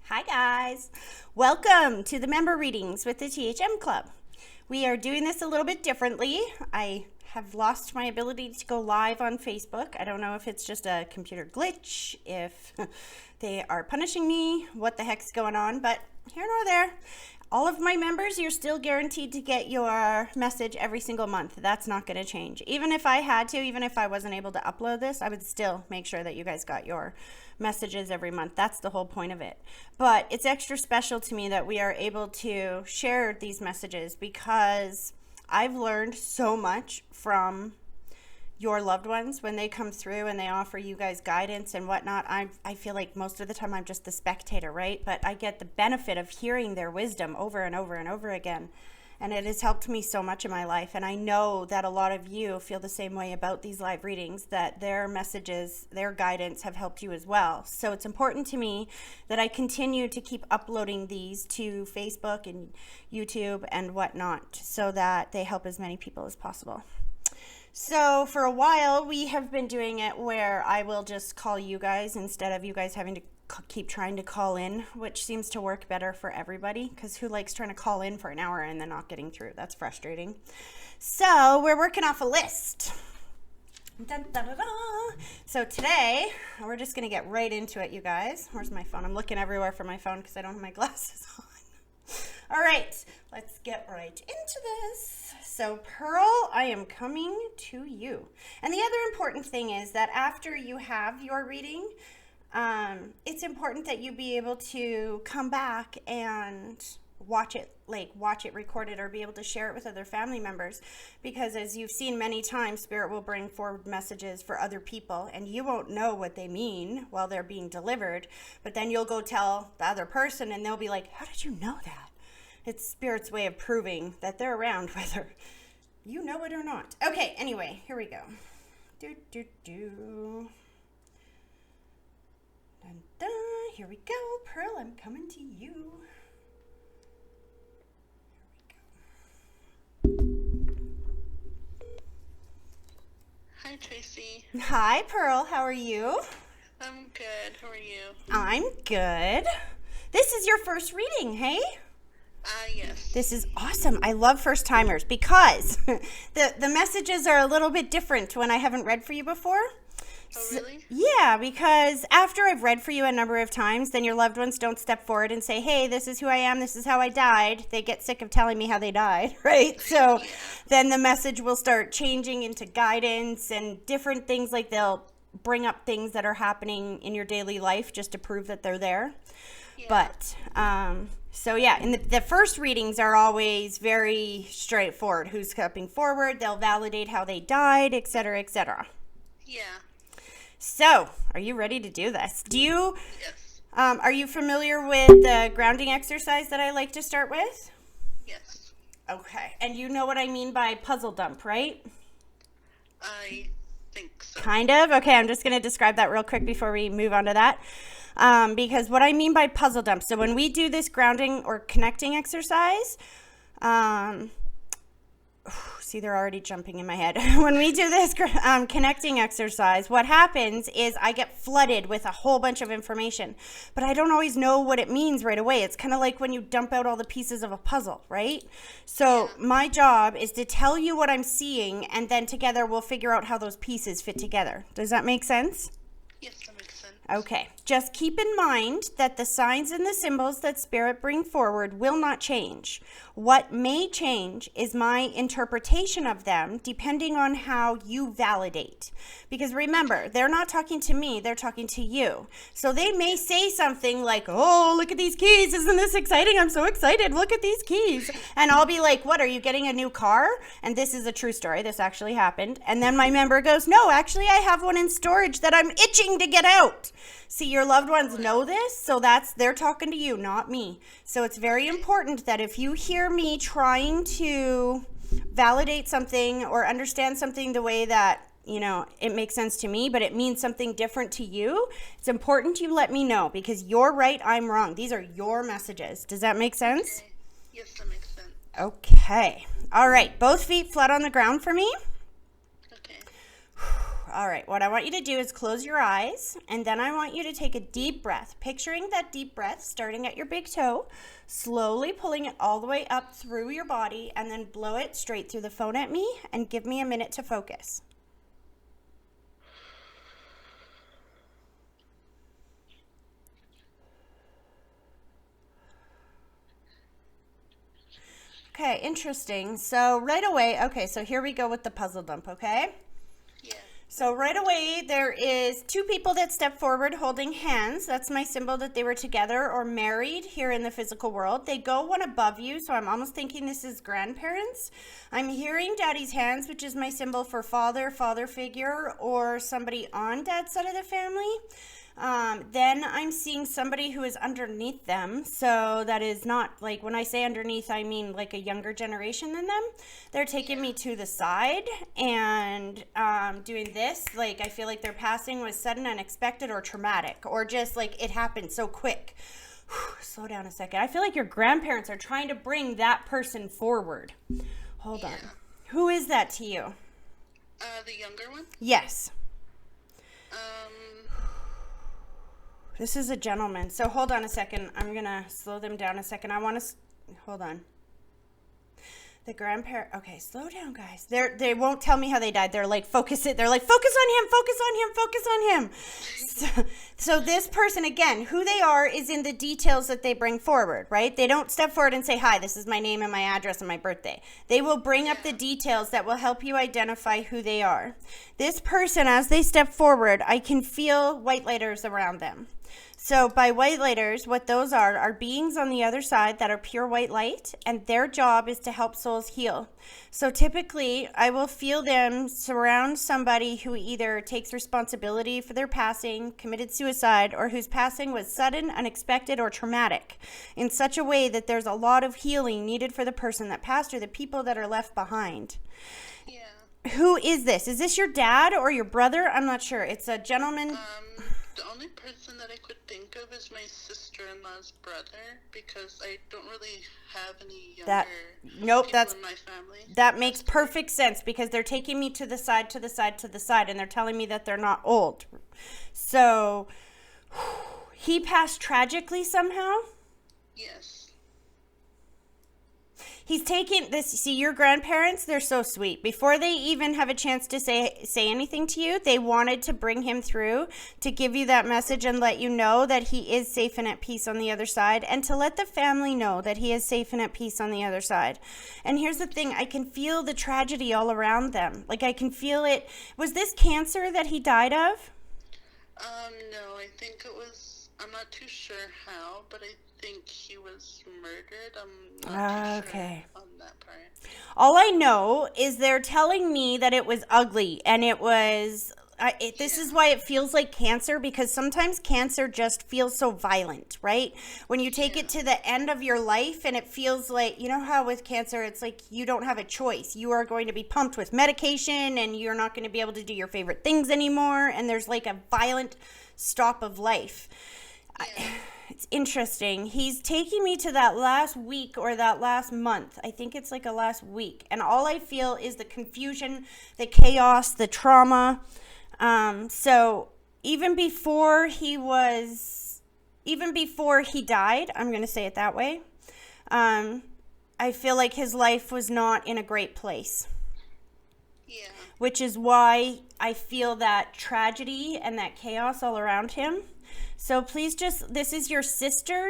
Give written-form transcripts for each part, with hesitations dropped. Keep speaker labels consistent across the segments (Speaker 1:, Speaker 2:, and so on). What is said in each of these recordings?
Speaker 1: Hi guys, welcome to the member readings with the THM Club. We are doing this a little bit differently. I have lost my ability to go live on Facebook. I don't know if it's just a computer glitch, if they are punishing me, what the heck's going on, but here nor there. All of my members, you're still guaranteed to get your message every single month. That's not going to change. Even if I had to, even if I wasn't able to upload this, I would still make sure that you guys got your messages every month. That's the whole point of it. But it's extra special to me that we are able to share these messages because I've learned so much from your loved ones when they come through and they offer you guys guidance and whatnot. I feel like most of the time I'm just the spectator, right? But I get the benefit of hearing their wisdom over and over and over again. And it has helped me so much in my life. And I know that a lot of you feel the same way about these live readings, that their messages, their guidance have helped you as well. So it's important to me that I continue to keep uploading these to Facebook and YouTube and whatnot so that they help as many people as possible. So for a while, we have been doing it where I will just call you guys instead of you guys having to keep trying to call in, which seems to work better for everybody because who likes trying to call in for an hour and then not getting through? That's frustrating. So we're working off a list. Dun, dun, dun, dun. So today, we're just going to get right into it, you guys. Where's my phone? I'm looking everywhere for my phone because I don't have my glasses on. All right, let's get right into this. So Pearl, I am coming to you. And the other important thing is that after you have your reading, it's important that you be able to come back and watch it recorded or be able to share it with other family members, because as you've seen many times, Spirit will bring forward messages for other people and you won't know what they mean while they're being delivered, but then you'll go tell the other person and they'll be like, how did you know that? It's Spirit's way of proving that they're around whether you know it or not. Okay, anyway, here we go. Dun, dun. Here we go. Pearl, I'm coming to you.
Speaker 2: Hi, Tracy.
Speaker 1: Hi, Pearl. How are you?
Speaker 2: I'm good. How are you?
Speaker 1: I'm good. This is your first reading, hey?
Speaker 2: Yes.
Speaker 1: This is awesome. I love first timers because the messages are a little bit different when I haven't read for you before.
Speaker 2: Oh, really?
Speaker 1: Yeah, because after I've read for you a number of times, then your loved ones don't step forward and say, hey, this is who I am, this is how I died. They get sick of telling me how they died, right? So
Speaker 2: Yeah.
Speaker 1: then the message will start changing into guidance and different things, like they'll bring up things that are happening in your daily life just to prove that they're there.
Speaker 2: Yeah.
Speaker 1: But, so yeah, and the first readings are always very straightforward. Who's stepping forward, they'll validate how they died, etc., etc.
Speaker 2: Yeah.
Speaker 1: So, are you ready to do this?
Speaker 2: Yes.
Speaker 1: Are you familiar with the grounding exercise that I like to start with?
Speaker 2: Yes.
Speaker 1: Okay, and you know what I mean by puzzle dump, right?
Speaker 2: I think so.
Speaker 1: Kind of. Okay, I'm just going to describe that real quick before we move on to that. Because what I mean by puzzle dump, so when we do this grounding or connecting exercise, see, they're already jumping in my head. When we do this connecting exercise, what happens is I get flooded with a whole bunch of information, but I don't always know what it means right away. It's kind of like when you dump out all the pieces of a puzzle, right? So my job is to tell you what I'm seeing, and then together we'll figure out how those pieces fit together. Does that make sense?
Speaker 2: Yes, that makes sense.
Speaker 1: Okay, just keep in mind that the signs and the symbols that Spirit bring forward will not change. What may change is my interpretation of them depending on how you validate. Because remember, they're not talking to me, they're talking to you. So they may say something like, oh, look at these keys, isn't this exciting? I'm so excited, look at these keys. And I'll be like, what, are you getting a new car? And this is a true story, this actually happened. And then my member goes, no, actually I have one in storage that I'm itching to get out. See, your loved ones know this, so they're talking to you, not me. So it's very important that if you hear me trying to validate something or understand something the way that, you know, it makes sense to me, but it means something different to you, it's important you let me know, because you're right, I'm wrong. These are your messages. Does that make sense?
Speaker 2: Okay. Yes, that makes sense.
Speaker 1: Okay. All right. Both feet flat on the ground for me.
Speaker 2: Okay.
Speaker 1: All right, what I want you to do is close your eyes, and then I want you to take a deep breath, picturing that deep breath starting at your big toe, slowly pulling it all the way up through your body, and then blow it straight through the phone at me, and give me a minute to focus. Okay, interesting. So right away, okay, so here we go with the puzzle dump, okay?
Speaker 2: Yeah.
Speaker 1: So right away, there is two people that step forward holding hands. That's my symbol that they were together or married here in the physical world. They go one above you, so I'm almost thinking this is grandparents. I'm hearing daddy's hands, which is my symbol for father figure, or somebody on dad's side of the family. Then I'm seeing somebody who is underneath them. So that is not like, when I say underneath, I mean like a younger generation than them. They're taking me to the side and doing this. Like, I feel like their passing was sudden, unexpected, or traumatic, or just like it happened so quick. Slow down a second. I feel like your grandparents are trying to bring that person forward. Hold on. Who is that to you?
Speaker 2: The younger one?
Speaker 1: Yes. This is a gentleman. So hold on a second. I'm going to slow them down a second. I want to... Hold on. The grandparent... Okay, slow down, guys. They won't tell me how they died. They're like, focus it. They're like, focus on him, focus on him, focus on him. So this person, again, who they are is in the details that they bring forward, right? They don't step forward and say, hi, this is my name and my address and my birthday. They will bring up the details that will help you identify who they are. This person, as they step forward, I can feel white lighters around them. So by white lighters, what those are beings on the other side that are pure white light, and their job is to help souls heal. So typically, I will feel them surround somebody who either takes responsibility for their passing, committed suicide, or whose passing was sudden, unexpected, or traumatic, in such a way that there's a lot of healing needed for the person that passed or the people that are left behind.
Speaker 2: Yeah.
Speaker 1: Who is this? Is this your dad or your brother? I'm not sure. It's a gentleman...
Speaker 2: The only person that I could think of is my sister-in-law's brother, because I don't really have any younger people in my family.
Speaker 1: That makes perfect sense, because they're taking me to the side, to the side, to the side, and they're telling me that they're not old. So, he passed tragically somehow?
Speaker 2: Yes.
Speaker 1: He's taking this. See, your grandparents, they're so sweet. Before they even have a chance to say anything to you, they wanted to bring him through to give you that message and let you know that he is safe and at peace on the other side, and to let the family know that he is safe and at peace on the other side. And here's the thing, I can feel the tragedy all around them. Like, I can feel it. Was this cancer that he died of?
Speaker 2: No, I think it was, I'm not too sure how, but I think he was murdered. I'm not too sure on that part.
Speaker 1: All I know is they're telling me that it was ugly, and it was... this is why it feels like cancer, because sometimes cancer just feels so violent, right? When you take it to the end of your life and it feels like, you know how with cancer, it's like you don't have a choice. You are going to be pumped with medication, and you're not going to be able to do your favorite things anymore, and there's like a violent stop of life. It's interesting. He's taking me to that last week or that last month. I think it's like a last week. And all I feel is the confusion, the chaos, the trauma. So even before he died, I'm going to say it that way, I feel like his life was not in a great place.
Speaker 2: Yeah.
Speaker 1: Which is why I feel that tragedy and that chaos all around him. So please this is your sister-in-law.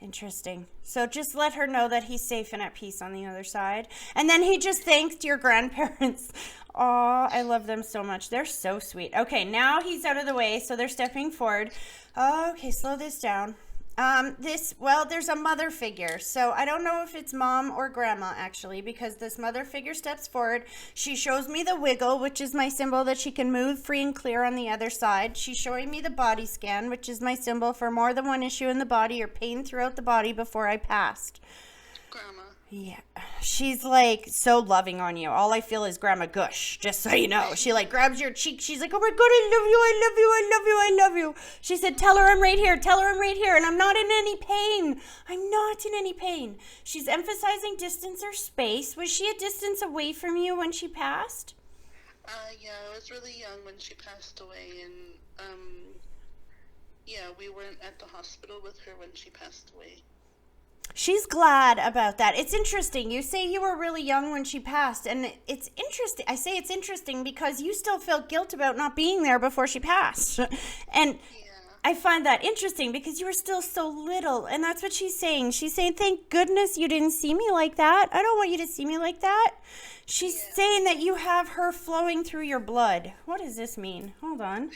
Speaker 1: Interesting. So just let her know that he's safe and at peace on the other side. And then he just thanked your grandparents. Aw, I love them so much. They're so sweet. Okay, now he's out of the way, so they're stepping forward. Okay, slow this down. There's a mother figure. So I don't know if it's mom or grandma, actually, because this mother figure steps forward. She shows me the wiggle, which is my symbol that she can move free and clear on the other side. She's showing me the body scan, which is my symbol for more than one issue in the body or pain throughout the body before I passed.
Speaker 2: Grandma.
Speaker 1: Yeah, she's like so loving on you. All I feel is Grandma Gush, just so you know. She like grabs your cheek. She's like, oh my God, I love you, I love you, I love you, I love you. She said, tell her I'm right here, tell her I'm right here, and I'm not in any pain. I'm not in any pain. She's emphasizing distance or space. Was she a distance away from you when she passed?
Speaker 2: Yeah, I was really young when she passed away, and yeah, we weren't at the hospital with her when she passed away.
Speaker 1: She's glad about that. It's interesting. You say you were really young when she passed, and it's interesting. I say it's interesting because you still felt guilt about not being there before she passed. And I find that interesting because you were still so little, and that's what she's saying. She's saying, thank goodness you didn't see me like that. I don't want you to see me like that. She's saying that you have her flowing through your blood. What does this mean? Hold on.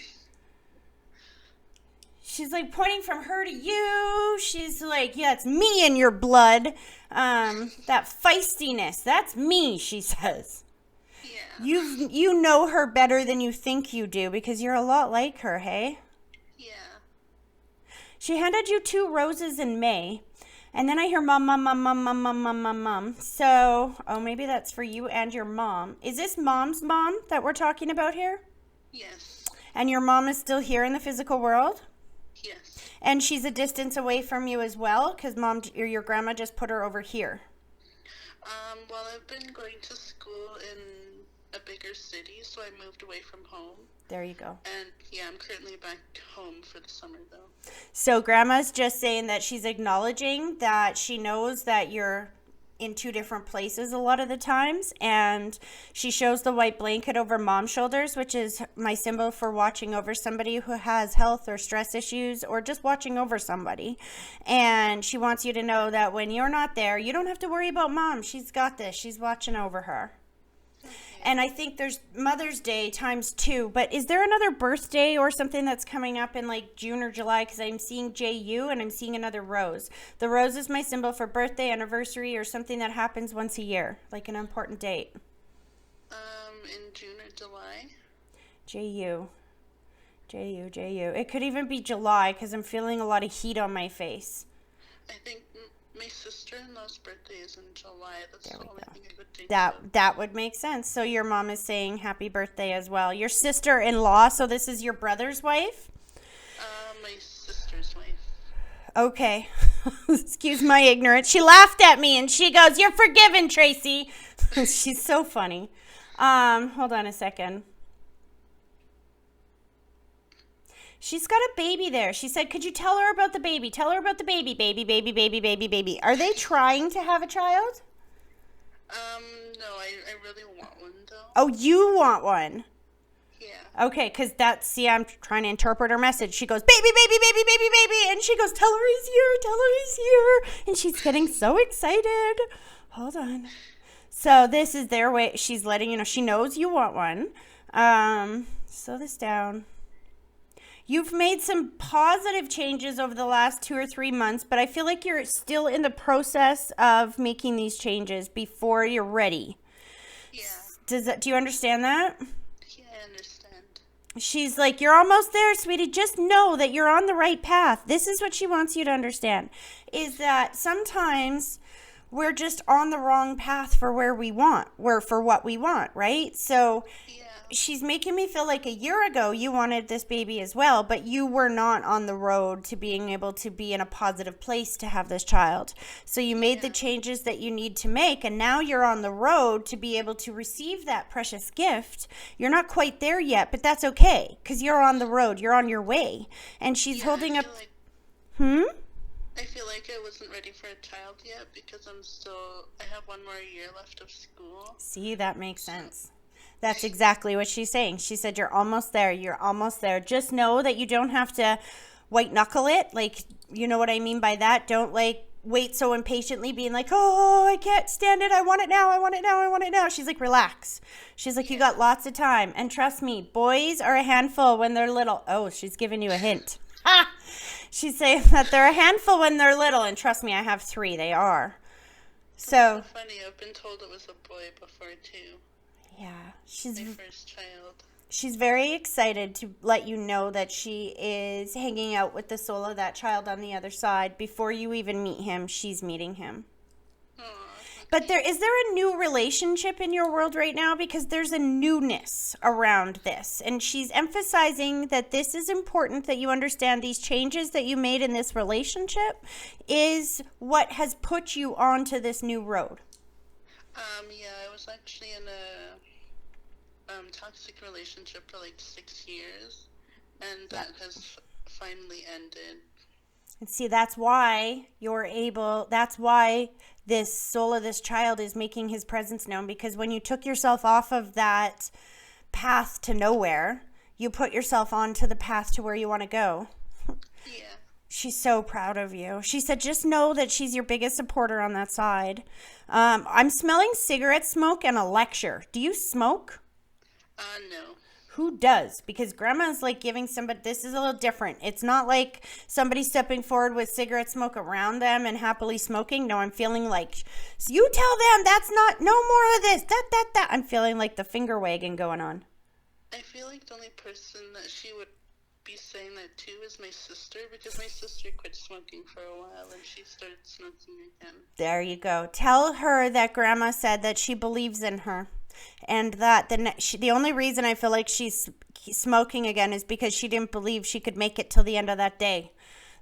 Speaker 1: She's like pointing from her to you. She's like, yeah, it's me in your blood. That feistiness, that's me, she says.
Speaker 2: Yeah.
Speaker 1: You know her better than you think you do because you're a lot like her, hey?
Speaker 2: Yeah.
Speaker 1: She handed you 2 roses in May. And then I hear mom, mom, mom, mom, mom, mom, mom, mom, mom. So, maybe that's for you and your mom. Is this mom's mom that we're talking about here?
Speaker 2: Yes.
Speaker 1: And your mom is still here in the physical world?
Speaker 2: Yes.
Speaker 1: And she's a distance away from you as well? Because mom or your grandma just put her over here.
Speaker 2: Well, I've been going to school in a bigger city, so I moved away from home.
Speaker 1: There you go.
Speaker 2: And yeah, I'm currently back home for the summer though.
Speaker 1: So grandma's just saying that she's acknowledging that she knows that you're in 2 different places a lot of the times, and she shows the white blanket over mom's shoulders, which is my symbol for watching over somebody who has health or stress issues or just watching over somebody. And she wants you to know that when you're not there, you don't have to worry about mom. She's got this. She's watching over her. And I think there's Mother's Day times 2. But is there another birthday or something that's coming up in like June or July? Because I'm seeing JU and I'm seeing another rose. The rose is my symbol for birthday, anniversary, or something that happens once a year, like an important date.
Speaker 2: In June or July?
Speaker 1: JU. It could even be July because I'm feeling a lot of heat on my face.
Speaker 2: I think my sister-in-law's birthday is in July. That's the only thing I could think of.
Speaker 1: That would make sense. So your mom is saying happy birthday as well. Your sister-in-law, so this is your brother's wife?
Speaker 2: My sister's wife.
Speaker 1: Okay. Excuse my ignorance. She laughed at me and she goes, "You're forgiven, Tracy." She's so funny. Hold on a second. She's got a baby there. She said, could you tell her about the baby? Tell her about the baby, baby, baby, baby, baby, baby. Are they trying to have a child?
Speaker 2: No, I really want one, though.
Speaker 1: Oh, you want one?
Speaker 2: Yeah.
Speaker 1: Okay, because I'm trying to interpret her message. She goes, baby, baby, baby, baby, baby. And she goes, tell her he's here, tell her he's here. And she's getting so excited. Hold on. So this is their way. She's letting you know. She knows you want one. Slow this down. You've made some positive changes over the last 2 or 3 months, but I feel like you're still in the process of making these changes before you're ready.
Speaker 2: Yeah.
Speaker 1: Do you understand that?
Speaker 2: Yeah, I understand.
Speaker 1: She's like, you're almost there, sweetie. Just know that you're on the right path. This is what she wants you to understand, is that sometimes we're just on the wrong path for where we want, for what we want, right? So she's making me feel like a year ago you wanted this baby as well, but you were not on the road to being able to be in a positive place to have this child. So you made the changes that you need to make, and now you're on the road to be able to receive that precious gift. You're not quite there yet, but that's okay because you're on the road. You're on your way. And she's holding up...
Speaker 2: I feel like I wasn't ready for a child yet because I have 1 more year left of school.
Speaker 1: See, that makes sense. That's exactly what she's saying. She said, you're almost there. You're almost there. Just know that you don't have to white knuckle it. Like, you know what I mean by that? Don't wait so impatiently being like, oh, I can't stand it. I want it now. I want it now. I want it now. She's like, relax. She's like, you got lots of time. And trust me, boys are a handful when they're little. Oh, she's giving you a hint. Ha! She's saying that they're a handful when they're little. And trust me, I have 3. They are. So
Speaker 2: funny. I've been told it was a boy before, too.
Speaker 1: Yeah,
Speaker 2: my first child.
Speaker 1: She's very excited to let you know that she is hanging out with the soul of that child on the other side. Before you even meet him, she's meeting him. But is there a new relationship in your world right now? Because there's a newness around this. And she's emphasizing that this is important, that you understand these changes that you made in this relationship is what has put you onto this new road.
Speaker 2: Yeah, I was actually in toxic relationship for like 6 years, and that has finally ended.
Speaker 1: And see, that's why this soul of this child is making his presence known, because when you took yourself off of that path to nowhere, you put yourself onto the path to where you want to go.
Speaker 2: Yeah.
Speaker 1: She's so proud of you. She said, just know that she's your biggest supporter on that side. I'm smelling cigarette smoke and a lecture. Do you smoke?
Speaker 2: No.
Speaker 1: Who does? Because grandma's like giving somebody, this is a little different. It's not like somebody stepping forward with cigarette smoke around them and happily smoking. No, I'm feeling like, so you tell them that's not, no more of this, that. I'm feeling like the finger wagging going on.
Speaker 2: I feel like the only person that she would be saying that to is my sister, because my sister quit smoking for a while and she started smoking again.
Speaker 1: There you go. Tell her that grandma said that she believes in her. And that the only reason I feel like she's smoking again is because she didn't believe she could make it till the end of that day.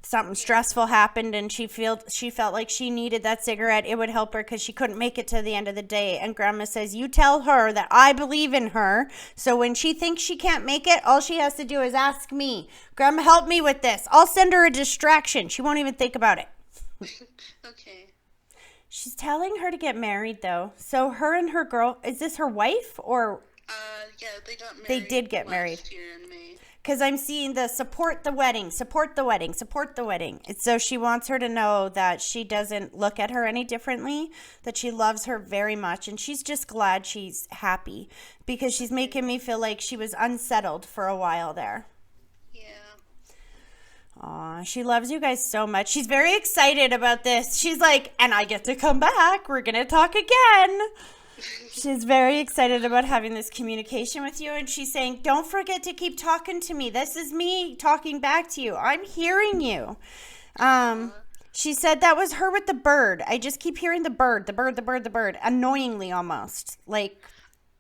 Speaker 1: Something stressful happened and she felt like she needed that cigarette. It would help her because she couldn't make it to the end of the day. And grandma says, you tell her that I believe in her. So when she thinks she can't make it, all she has to do is ask me. Grandma, help me with this. I'll send her a distraction. She won't even think about it.
Speaker 2: Okay.
Speaker 1: She's telling her to get married, though. So her and her girl, is this her wife or?
Speaker 2: Yeah, they got married.
Speaker 1: They did get married.
Speaker 2: Last year in May.
Speaker 1: Because I'm seeing the support the wedding. And so she wants her to know that she doesn't look at her any differently, that she loves her very much. And she's just glad she's happy because she's making me feel like she was unsettled for a while there. Aw, she loves you guys so much. She's very excited about this. She's like, and I get to come back. We're going to talk again. She's very excited about having this communication with you. And she's saying, don't forget to keep talking to me. This is me talking back to you. I'm hearing you. She said that was her with the bird. I just keep hearing the bird, annoyingly almost. Like,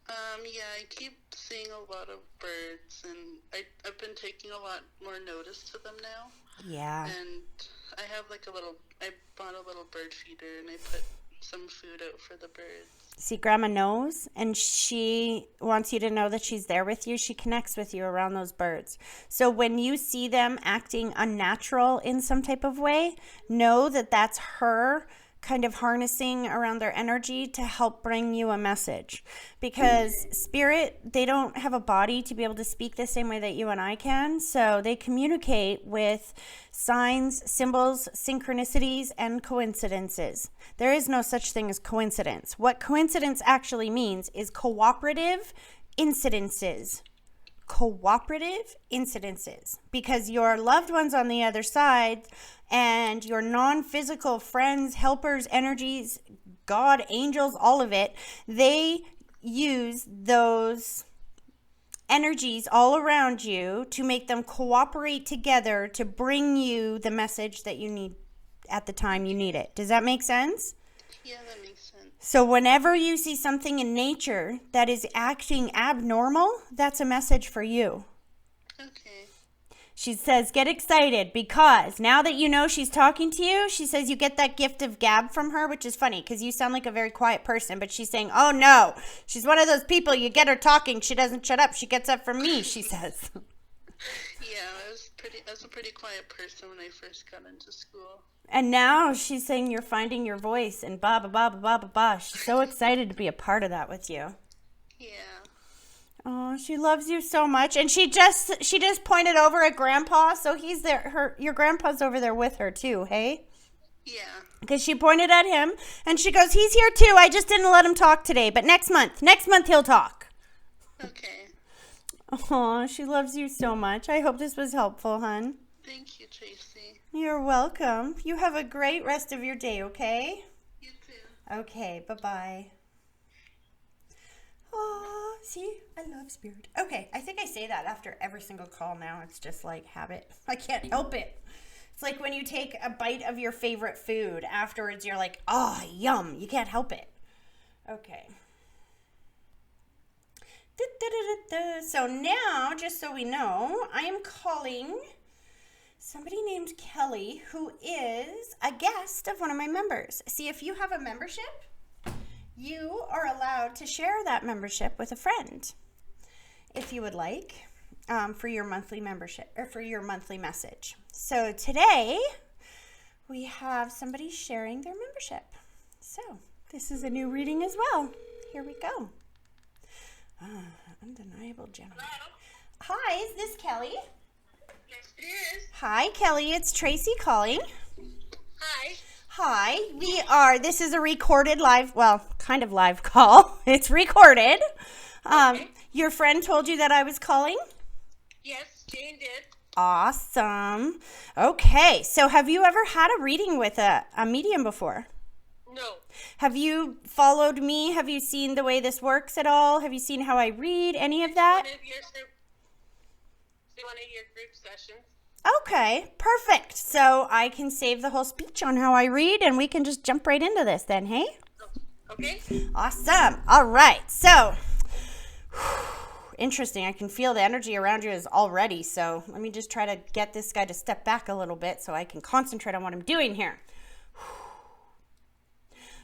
Speaker 2: yeah, I keep seeing a lot of birds, and I've been taking a lot more notice to them now.
Speaker 1: Yeah.
Speaker 2: And I bought a little bird feeder, and I put some food out for the birds.
Speaker 1: See, Grandma knows, and she wants you to know that she's there with you. She connects with you around those birds. So when you see them acting unnatural in some type of way, know that that's her kind of harnessing around their energy to help bring you a message. Because spirit, they don't have a body to be able to speak the same way that you and I can. So they communicate with signs, symbols, synchronicities, and coincidences. There is no such thing as coincidence. What coincidence actually means is cooperative incidences. Because your loved ones on the other side and your non-physical friends, helpers, energies, God, angels, all of it, they use those energies all around you to make them cooperate together to bring you the message that you need at the time you need it. Does that make sense?
Speaker 2: Yeah, that makes sense.
Speaker 1: So whenever you see something in nature that is acting abnormal, that's a message for you.
Speaker 2: Okay.
Speaker 1: She says, get excited because now that you know she's talking to you, she says you get that gift of gab from her, which is funny because you sound like a very quiet person, but she's saying, oh no, she's one of those people, you get her talking, she doesn't shut up, she gets that from me, she says.
Speaker 2: Yeah, I was a pretty quiet person when I first got into school.
Speaker 1: And now she's saying you're finding your voice and ba ba ba ba ba ba ba. She's so excited to be a part of that with you.
Speaker 2: Yeah.
Speaker 1: Oh, she loves you so much. And she just pointed over at Grandpa, so he's there. Your grandpa's over there with her too, hey?
Speaker 2: Yeah.
Speaker 1: Because she pointed at him and she goes, he's here too. I just didn't let him talk today, but next month he'll talk.
Speaker 2: Okay.
Speaker 1: Oh, she loves you so much. I hope this was helpful, hon.
Speaker 2: Thank you, Tracy.
Speaker 1: You're welcome. You have a great rest of your day, okay?
Speaker 2: You too.
Speaker 1: Okay, bye-bye. Oh, see, I love spirit. Okay, I think I say that after every single call now. It's just like habit. I can't help it. It's like when you take a bite of your favorite food. Afterwards, you're like, oh, yum. You can't help it. Okay. So now, just so we know, I am calling somebody named Kelly, who is a guest of one of my members. See, if you have a membership, you are allowed to share that membership with a friend. if you would like, for your monthly membership or for your monthly message. So today we have somebody sharing their membership. So this is a new reading as well. Here we go. Undeniable gentleman. Hi, is this Kelly?
Speaker 3: Yes, it is.
Speaker 1: Hi, Kelly. It's Tracy calling.
Speaker 3: Hi.
Speaker 1: Hi. This is a recorded live, well, kind of live call. It's recorded.
Speaker 3: Okay.
Speaker 1: Your friend told you that I was calling?
Speaker 3: Yes, Jane did.
Speaker 1: Awesome. Okay. So have you ever had a reading with a medium before?
Speaker 3: No.
Speaker 1: Have you followed me? Have you seen the way this works at all? Have you seen how I read? Any of that?
Speaker 3: One of your group sessions.
Speaker 1: Okay, perfect. So I can save the whole speech on how I read and we can just jump right into this then, hey?
Speaker 3: Okay.
Speaker 1: Awesome. All right. So, interesting. I can feel the energy around you is already. So let me just try to get this guy to step back a little bit so I can concentrate on what I'm doing here.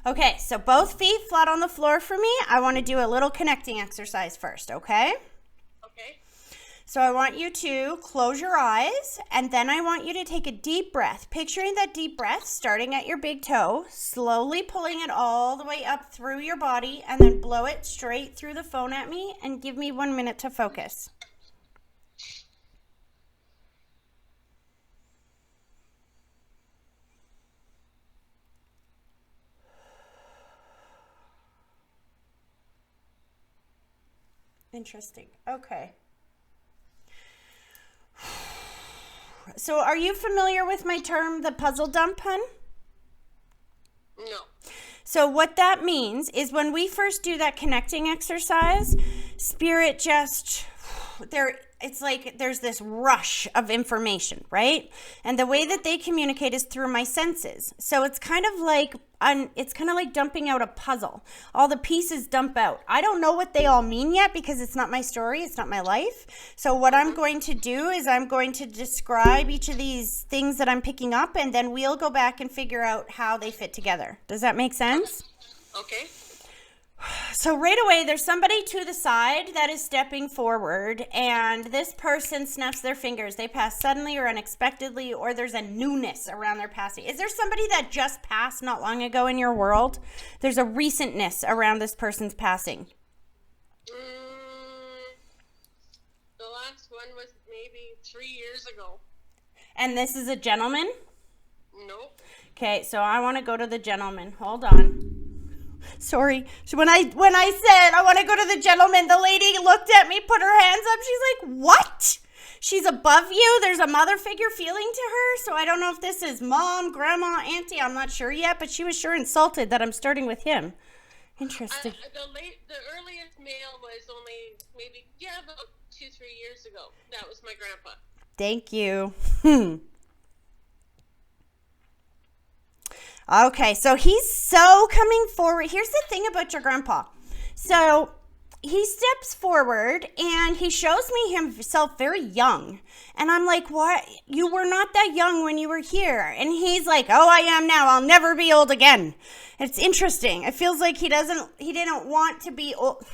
Speaker 1: Okay, so both feet flat on the floor for me. I want to do a little connecting exercise first, okay?
Speaker 3: Okay.
Speaker 1: So I want you to close your eyes, and then I want you to take a deep breath. Picturing that deep breath starting at your big toe, slowly pulling it all the way up through your body, and then blow it straight through the phone at me, and give me 1 minute to focus. Interesting. Okay. So are you familiar with my term, the puzzle dump, hun?
Speaker 3: No.
Speaker 1: So what that means is when we first do that connecting exercise, spirit just, it's like there's this rush of information, right? And the way that they communicate is through my senses. So it's kind of like dumping out a puzzle. All the pieces dump out. I don't know what they all mean yet because it's not my story, it's not my life. So what I'm going to do is I'm going to describe each of these things that I'm picking up, and then we'll go back and figure out how they fit together. Does that make sense?
Speaker 3: Okay.
Speaker 1: So right away, there's somebody to the side that is stepping forward, and this person snaps their fingers. They pass suddenly or unexpectedly, or there's a newness around their passing. Is there somebody that just passed not long ago in your world? There's a recentness around this person's passing.
Speaker 3: The last one was maybe 3 years ago.
Speaker 1: And this is a gentleman?
Speaker 3: Nope.
Speaker 1: Okay, so I want to go to the gentleman. Hold on. Sorry. So when I said I want to go to the gentleman, the lady looked at me, put her hands up. She's like, what? She's above you. There's a mother figure feeling to her. So I don't know if this is mom, grandma, auntie. I'm not sure yet, but she was sure insulted that I'm starting with him. Interesting.
Speaker 3: The earliest male was only maybe, about 2-3 years ago. That was my grandpa.
Speaker 1: Thank you. Okay, so he's so coming forward. Here's the thing about your grandpa. So he steps forward and he shows me himself very young. And I'm like, what? You were not that young when you were here. And he's like, oh, I am now. I'll never be old again. It's interesting. It feels like he didn't want to be old.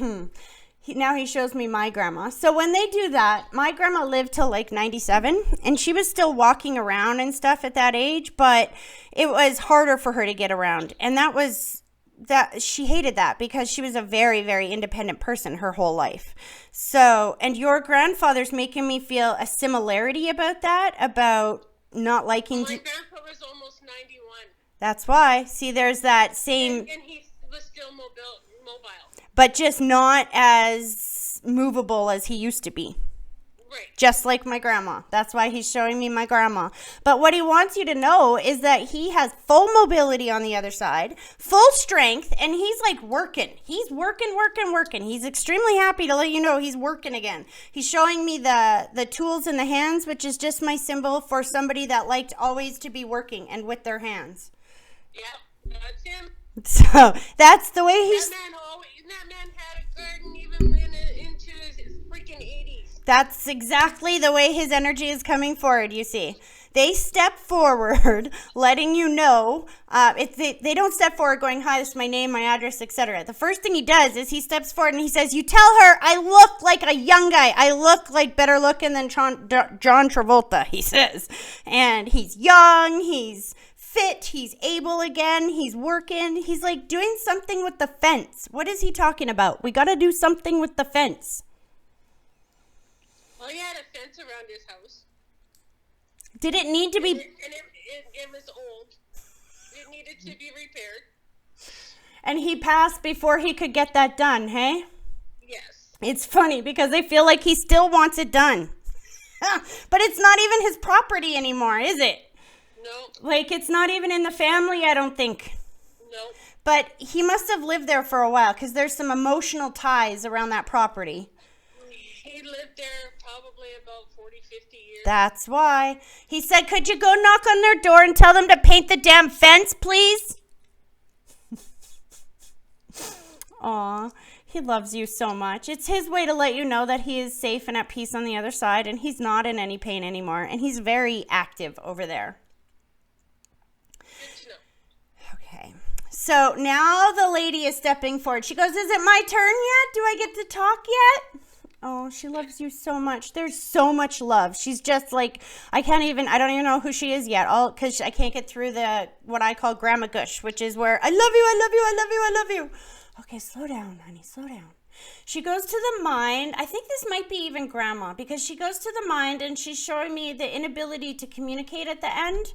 Speaker 1: Now he shows me my grandma. So when they do that, my grandma lived till like 97, and she was still walking around and stuff at that age, but it was harder for her to get around. And she hated that because she was a very, very independent person her whole life. So, and your grandfather's making me feel a similarity about that, about not liking.
Speaker 3: My grandpa was almost 91.
Speaker 1: That's why. See, there's that same.
Speaker 3: And he was still mobile.
Speaker 1: But just not as movable as he used to be.
Speaker 3: Right.
Speaker 1: Just like my grandma. That's why he's showing me my grandma. But what he wants you to know is that he has full mobility on the other side, full strength, and he's like working. He's working. He's extremely happy to let you know he's working again. He's showing me the tools in the hands, which is just my symbol for somebody that liked always to be working and with their hands.
Speaker 3: Yeah, that's him.
Speaker 1: So that's the way he's...
Speaker 3: That man had a garden even into his freaking 80s.
Speaker 1: That's exactly the way his energy is coming forward, you see. They step forward, letting you know. They don't step forward going, hi, this is my name, my address, etc. The first thing he does is he steps forward and he says, you tell her I look like a young guy. I look like better looking than John Travolta, he says. And he's young, he's fit, he's able again, he's working. He's like doing something with the fence. What is he talking about? We got to do something with the fence.
Speaker 3: Well, he had a fence around his house.
Speaker 1: Did it need to be...
Speaker 3: And it was old. It needed to be repaired.
Speaker 1: And he passed before he could get that done, hey?
Speaker 3: Yes.
Speaker 1: It's funny because I feel like he still wants it done. But it's not even his property anymore, is it?
Speaker 3: No.
Speaker 1: Like, it's not even in the family, I don't think.
Speaker 3: No.
Speaker 1: But he must have lived there for a while because there's some emotional ties around that property.
Speaker 3: He lived there probably about 40, 50 years.
Speaker 1: That's why. He said, could you go knock on their door and tell them to paint the damn fence, please? Aw, he loves you so much. It's his way to let you know that he is safe and at peace on the other side, and he's not in any pain anymore, and he's very active over there.
Speaker 3: Good to know.
Speaker 1: Okay. So now the lady is stepping forward. She goes, is it my turn yet? Do I get to talk yet? Oh, she loves you so much. There's so much love. She's just like, I don't even know who she is yet. All because I can't get through what I call grandma gush, which is where I love you, I love you, I love you, I love you. Okay, slow down, honey, slow down. She goes to the mind. I think this might be even grandma because she goes to the mind and she's showing me the inability to communicate at the end,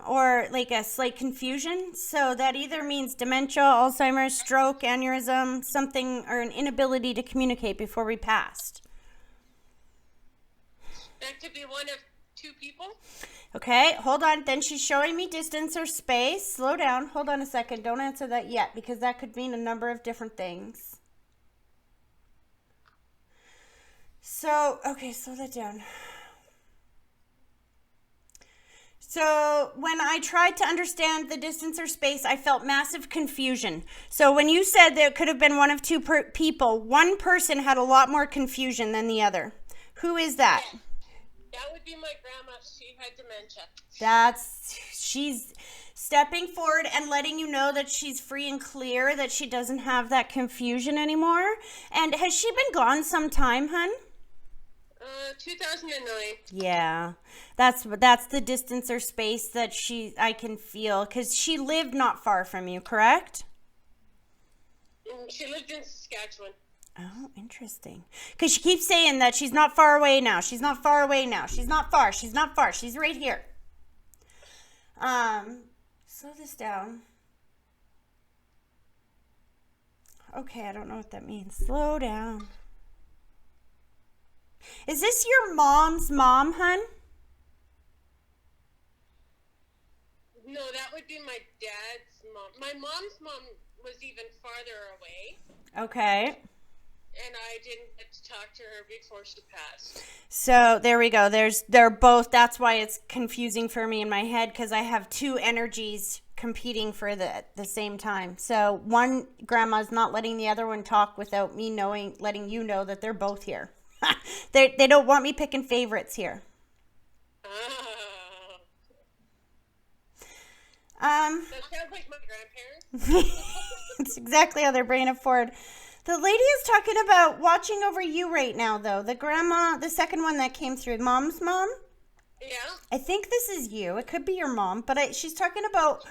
Speaker 1: or like a slight confusion. So that either means dementia, Alzheimer's, stroke, aneurysm, something, or an inability to communicate before we passed.
Speaker 3: That could be one of two people.
Speaker 1: Okay, hold on. Then she's showing me distance or space. Slow down. Hold on a second. Don't answer that yet because that could mean a number of different things. So, okay, slow that down. So, when I tried to understand the distance or space, I felt massive confusion. So, when you said there could have been one of two people, one person had a lot more confusion than the other. Who is that?
Speaker 3: Yeah. That would be my grandma. She had dementia.
Speaker 1: She's stepping forward and letting you know that she's free and clear, that she doesn't have that confusion anymore. And has she been gone some time, hun?
Speaker 3: 2009.
Speaker 1: Yeah, that's the distance or space that I can feel because she lived not far from you, correct?
Speaker 3: She lived in Saskatchewan.
Speaker 1: Oh, interesting. Because she keeps saying that she's not far away now. She's not far away now. She's not far. She's not far. She's right here. Slow this down. Okay, I don't know what that means. Slow down. Is this your mom's mom, hun?
Speaker 3: No, that would be my dad's mom. My mom's mom was even farther away.
Speaker 1: Okay.
Speaker 3: And I didn't get to talk to her before she passed.
Speaker 1: So there we go. They're both. That's why it's confusing for me in my head because I have two energies competing for the same time. So one grandma's not letting the other one talk without me letting you know that they're both here. They don't want me picking favorites here.
Speaker 3: That sounds like my grandparents.
Speaker 1: It's exactly how they're bringing it forward. The lady is talking about watching over you right now, though. The grandma, the second one that came through, mom's mom.
Speaker 3: Yeah.
Speaker 1: I think this is you. It could be your mom, but she's talking about,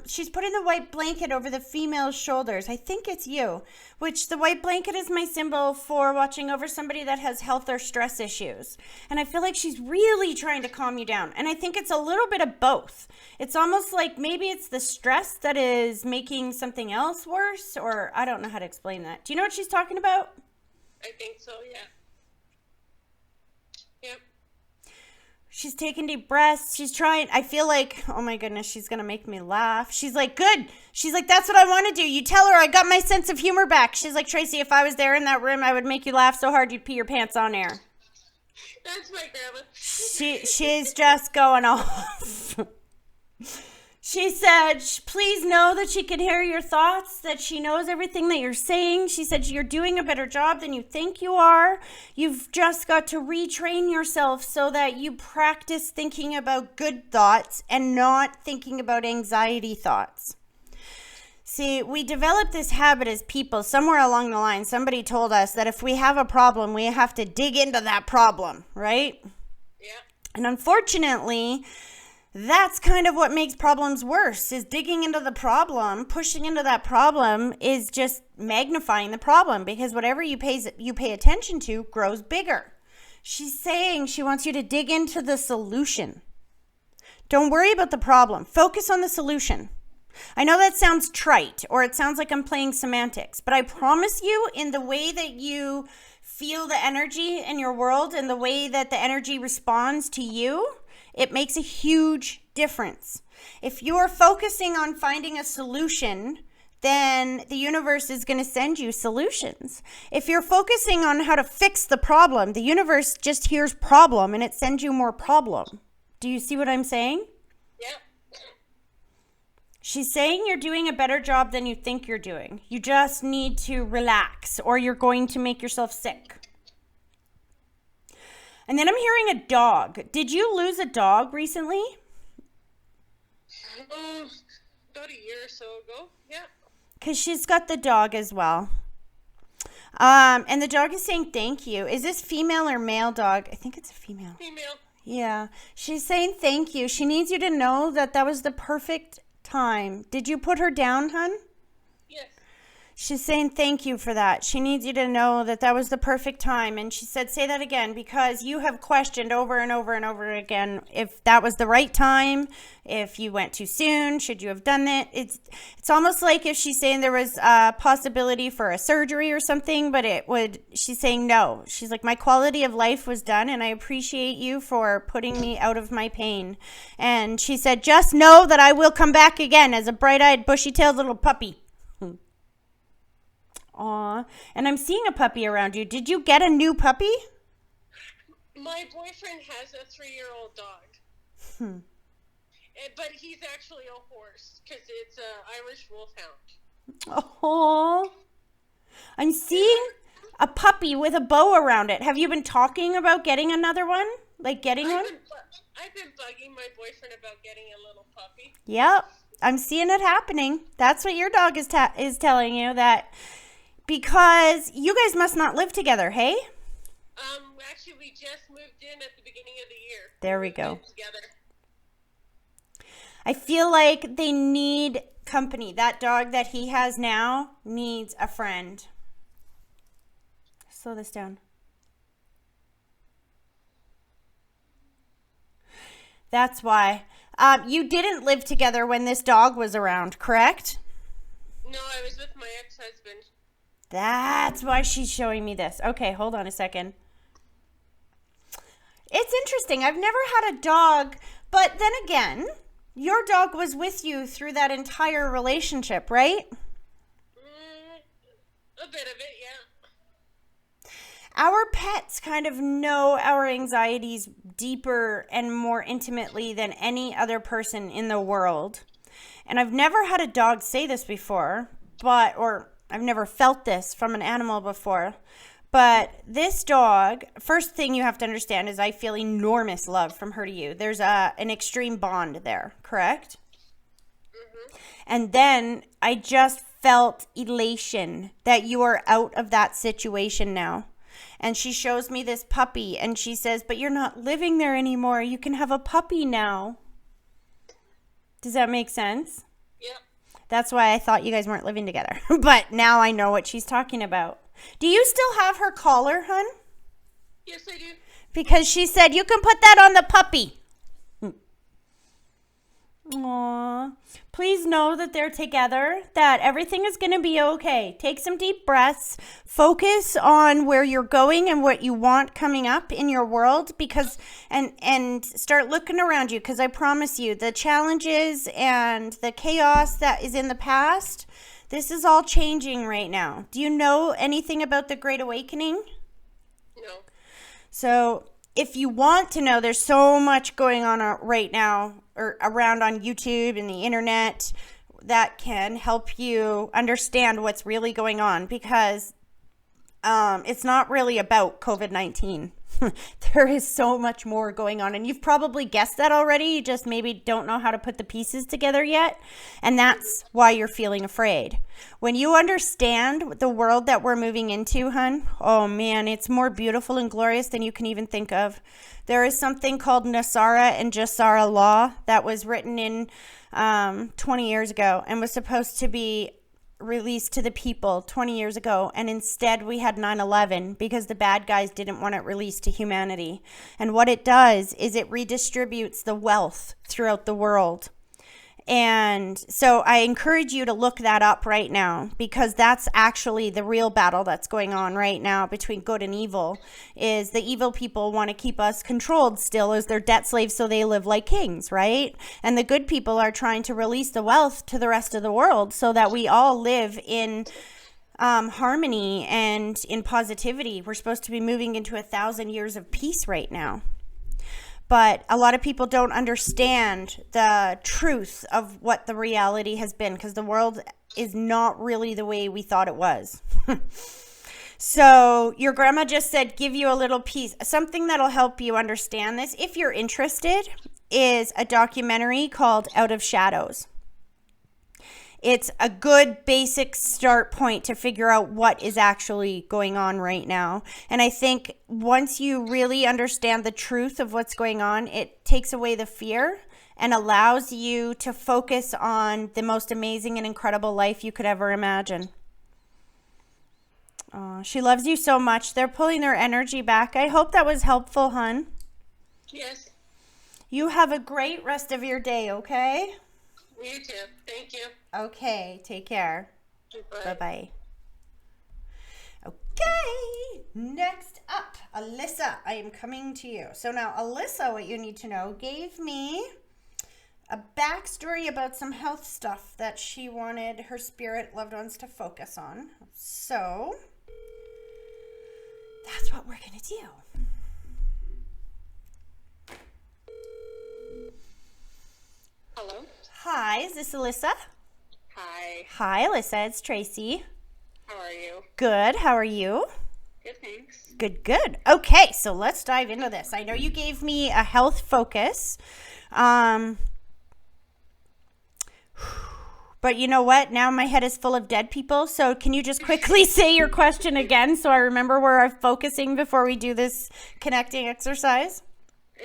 Speaker 1: she's putting the white blanket over the female's shoulders. I think it's you, which the white blanket is my symbol for watching over somebody that has health or stress issues. And I feel like she's really trying to calm you down. And I think it's a little bit of both. It's almost like maybe it's the stress that is making something else worse, or I don't know how to explain that. Do you know what she's talking about?
Speaker 3: I think so, yeah. Yep.
Speaker 1: She's taking deep breaths. She's trying. I feel like, oh my goodness, she's going to make me laugh. She's like, good. She's like, that's what I want to do. You tell her I got my sense of humor back. She's like, Tracy, if I was there in that room, I would make you laugh so hard you'd pee your pants on air.
Speaker 3: That's my grandma.
Speaker 1: She's just going off. She said, please know that she can hear your thoughts, that she knows everything that you're saying. She said, you're doing a better job than you think you are. You've just got to retrain yourself so that you practice thinking about good thoughts and not thinking about anxiety thoughts. See, we developed this habit as people. Somewhere along the line, somebody told us that if we have a problem, we have to dig into that problem, right?
Speaker 3: Yeah.
Speaker 1: And unfortunately, that's kind of what makes problems worse, is digging into the problem. Pushing into that problem is just magnifying the problem, because whatever you pay attention to grows bigger. She's saying she wants you to dig into the solution. Don't worry about the problem. Focus on the solution. I know that sounds trite, or it sounds like I'm playing semantics, but I promise you, in the way that you feel the energy in your world and the way that the energy responds to you, it makes a huge difference. If you're focusing on finding a solution, then the universe is going to send you solutions. If you're focusing on how to fix the problem, the universe just hears problem and it sends you more problem. Do you see what I'm saying?
Speaker 3: Yeah.
Speaker 1: She's saying you're doing a better job than you think you're doing. You just need to relax, or you're going to make yourself sick. And then I'm hearing a dog. Did you lose a dog recently?
Speaker 3: About a year or so ago, yeah.
Speaker 1: Because she's got the dog as well. And the dog is saying thank you. Is this female or male dog? I think it's a female.
Speaker 3: Female.
Speaker 1: Yeah. She's saying thank you. She needs you to know that that was the perfect time. Did you put her down, hun?
Speaker 3: Yes.
Speaker 1: She's saying thank you for that. She needs you to know that that was the perfect time. And she said, say that again, because you have questioned over and over and over again if that was the right time, if you went too soon, should you have done it. It's almost like if she's saying there was a possibility for a surgery or something, but she's saying no. She's like, my quality of life was done, and I appreciate you for putting me out of my pain. And she said, just know that I will come back again as a bright-eyed, bushy-tailed little puppy. Aw, and I'm seeing a puppy around you. Did you get a new puppy?
Speaker 3: My boyfriend has a 3-year-old dog. But he's actually a horse, because it's an Irish wolfhound.
Speaker 1: Oh, I'm seeing a puppy with a bow around it. Have you been talking about getting another one? Like getting one?
Speaker 3: I've been bugging my boyfriend about getting a little puppy.
Speaker 1: Yep, I'm seeing it happening. That's what your dog is telling you, that... Because you guys must not live together, hey?
Speaker 3: Actually, we just moved in at the beginning of the year.
Speaker 1: There we go.
Speaker 3: Together.
Speaker 1: I feel like they need company. That dog that he has now needs a friend. Slow this down. That's why. You didn't live together when this dog was around, correct?
Speaker 3: No, I was with my ex-husband.
Speaker 1: That's why she's showing me this. Okay, hold on a second. It's interesting. I've never had a dog, but then again, your dog was with you through that entire relationship, right?
Speaker 3: A bit of it, yeah.
Speaker 1: Our pets kind of know our anxieties deeper and more intimately than any other person in the world. And I've never had a dog say this before, I've never felt this from an animal before, but this dog, first thing you have to understand is I feel enormous love from her to you. There's an extreme bond there, correct?
Speaker 3: Mm-hmm.
Speaker 1: And then I just felt elation that you are out of that situation now. And she shows me this puppy and she says, but you're not living there anymore. You can have a puppy now. Does that make sense?
Speaker 3: Yeah.
Speaker 1: That's why I thought you guys weren't living together. But now I know what she's talking about. Do you still have her collar, hun?
Speaker 3: Yes, I do.
Speaker 1: Because she said, you can put that on the puppy. Aww. Please know that they're together, that everything is going to be okay. Take some deep breaths. Focus on where you're going and what you want coming up in your world, because and start looking around you, because I promise you, the challenges and the chaos that is in the past, this is all changing right now. Do you know anything about the Great Awakening?
Speaker 3: No.
Speaker 1: So if you want to know, there's so much going on right now or around on YouTube and the internet that can help you understand what's really going on, because it's not really about COVID-19. There is so much more going on, and you've probably guessed that already. You just maybe don't know how to put the pieces together yet, and that's why you're feeling afraid. When you understand the world that we're moving into, hun, oh man, it's more beautiful and glorious than you can even think of. There is something called Nasara and Jassara law that was written in 20 years ago and was supposed to be released to the people 20 years ago, and instead we had 9/11 because the bad guys didn't want it released to humanity. And what it does is it redistributes the wealth throughout the world. And so I encourage you to look that up right now, because that's actually the real battle that's going on right now between good and evil. Is the evil people want to keep us controlled still as their debt slaves so they live like kings, right? And the good people are trying to release the wealth to the rest of the world so that we all live in harmony and in positivity. We're supposed to be moving into 1,000 years of peace right now. But a lot of people don't understand the truth of what the reality has been, because the world is not really the way we thought it was. So your grandma just said, give you a little piece. Something that'll help you understand this, if you're interested, is a documentary called Out of Shadows. It's a good basic start point to figure out what is actually going on right now. And I think once you really understand the truth of what's going on, it takes away the fear and allows you to focus on the most amazing and incredible life you could ever imagine. Oh, she loves you so much. They're pulling their energy back. I hope that was helpful, hun.
Speaker 3: Yes.
Speaker 1: You have a great rest of your day, okay?
Speaker 3: You too. Thank you.
Speaker 1: Okay, take care.
Speaker 3: Bye.
Speaker 1: Bye-bye. Okay, next up, Alyssa, I am coming to you. So now, Alyssa, what you need to know, gave me a backstory about some health stuff that she wanted her spirit loved ones to focus on. So that's what we're going to do.
Speaker 3: Hello?
Speaker 1: Hi, is this Alyssa?
Speaker 3: Hi.
Speaker 1: Hi, Alyssa, it's Tracy.
Speaker 3: How are you?
Speaker 1: Good, how are you?
Speaker 3: Good, thanks.
Speaker 1: Good, good. Okay, so let's dive into this. I know you gave me a health focus. But you know what? Now my head is full of dead people. So can you just quickly say your question again so I remember where I'm focusing before we do this connecting exercise?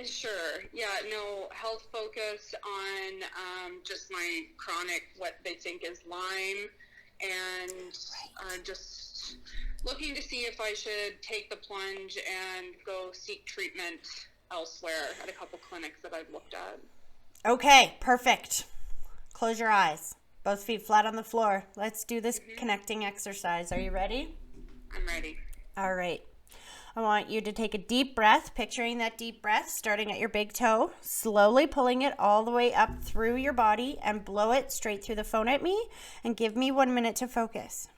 Speaker 3: Sure. Yeah, no, health focus on just my chronic, what they think is Lyme, and just looking to see if I should take the plunge and go seek treatment elsewhere at a couple clinics that I've looked at.
Speaker 1: Okay, perfect. Close your eyes. Both feet flat on the floor. Let's do this connecting exercise. Are you ready?
Speaker 3: I'm ready.
Speaker 1: All right. I want you to take a deep breath, picturing that deep breath starting at your big toe, slowly pulling it all the way up through your body and blow it straight through the phone at me, and give me 1 minute to focus.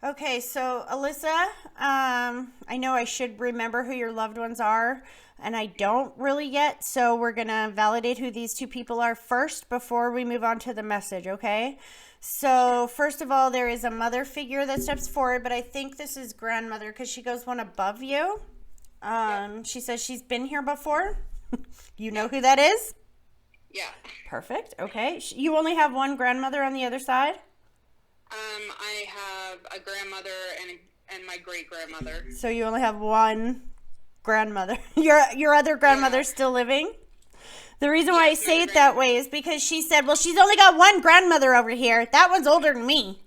Speaker 1: Okay, so Alyssa, I know I should remember who your loved ones are, and I don't really yet, so we're going to validate who these two people are first before we move on to the message, okay? So first of all, there is a mother figure that steps forward, but I think this is grandmother because she goes one above you. She says she's been here before. You know who that is?
Speaker 3: Yeah.
Speaker 1: Perfect, okay. You only have one grandmother on the other side?
Speaker 3: I have a grandmother and my great-grandmother.
Speaker 1: So you only have one grandmother. Your other grandmother's still living? The reason why I say it that way is because she said, well, she's only got one grandmother over here. That one's older than me.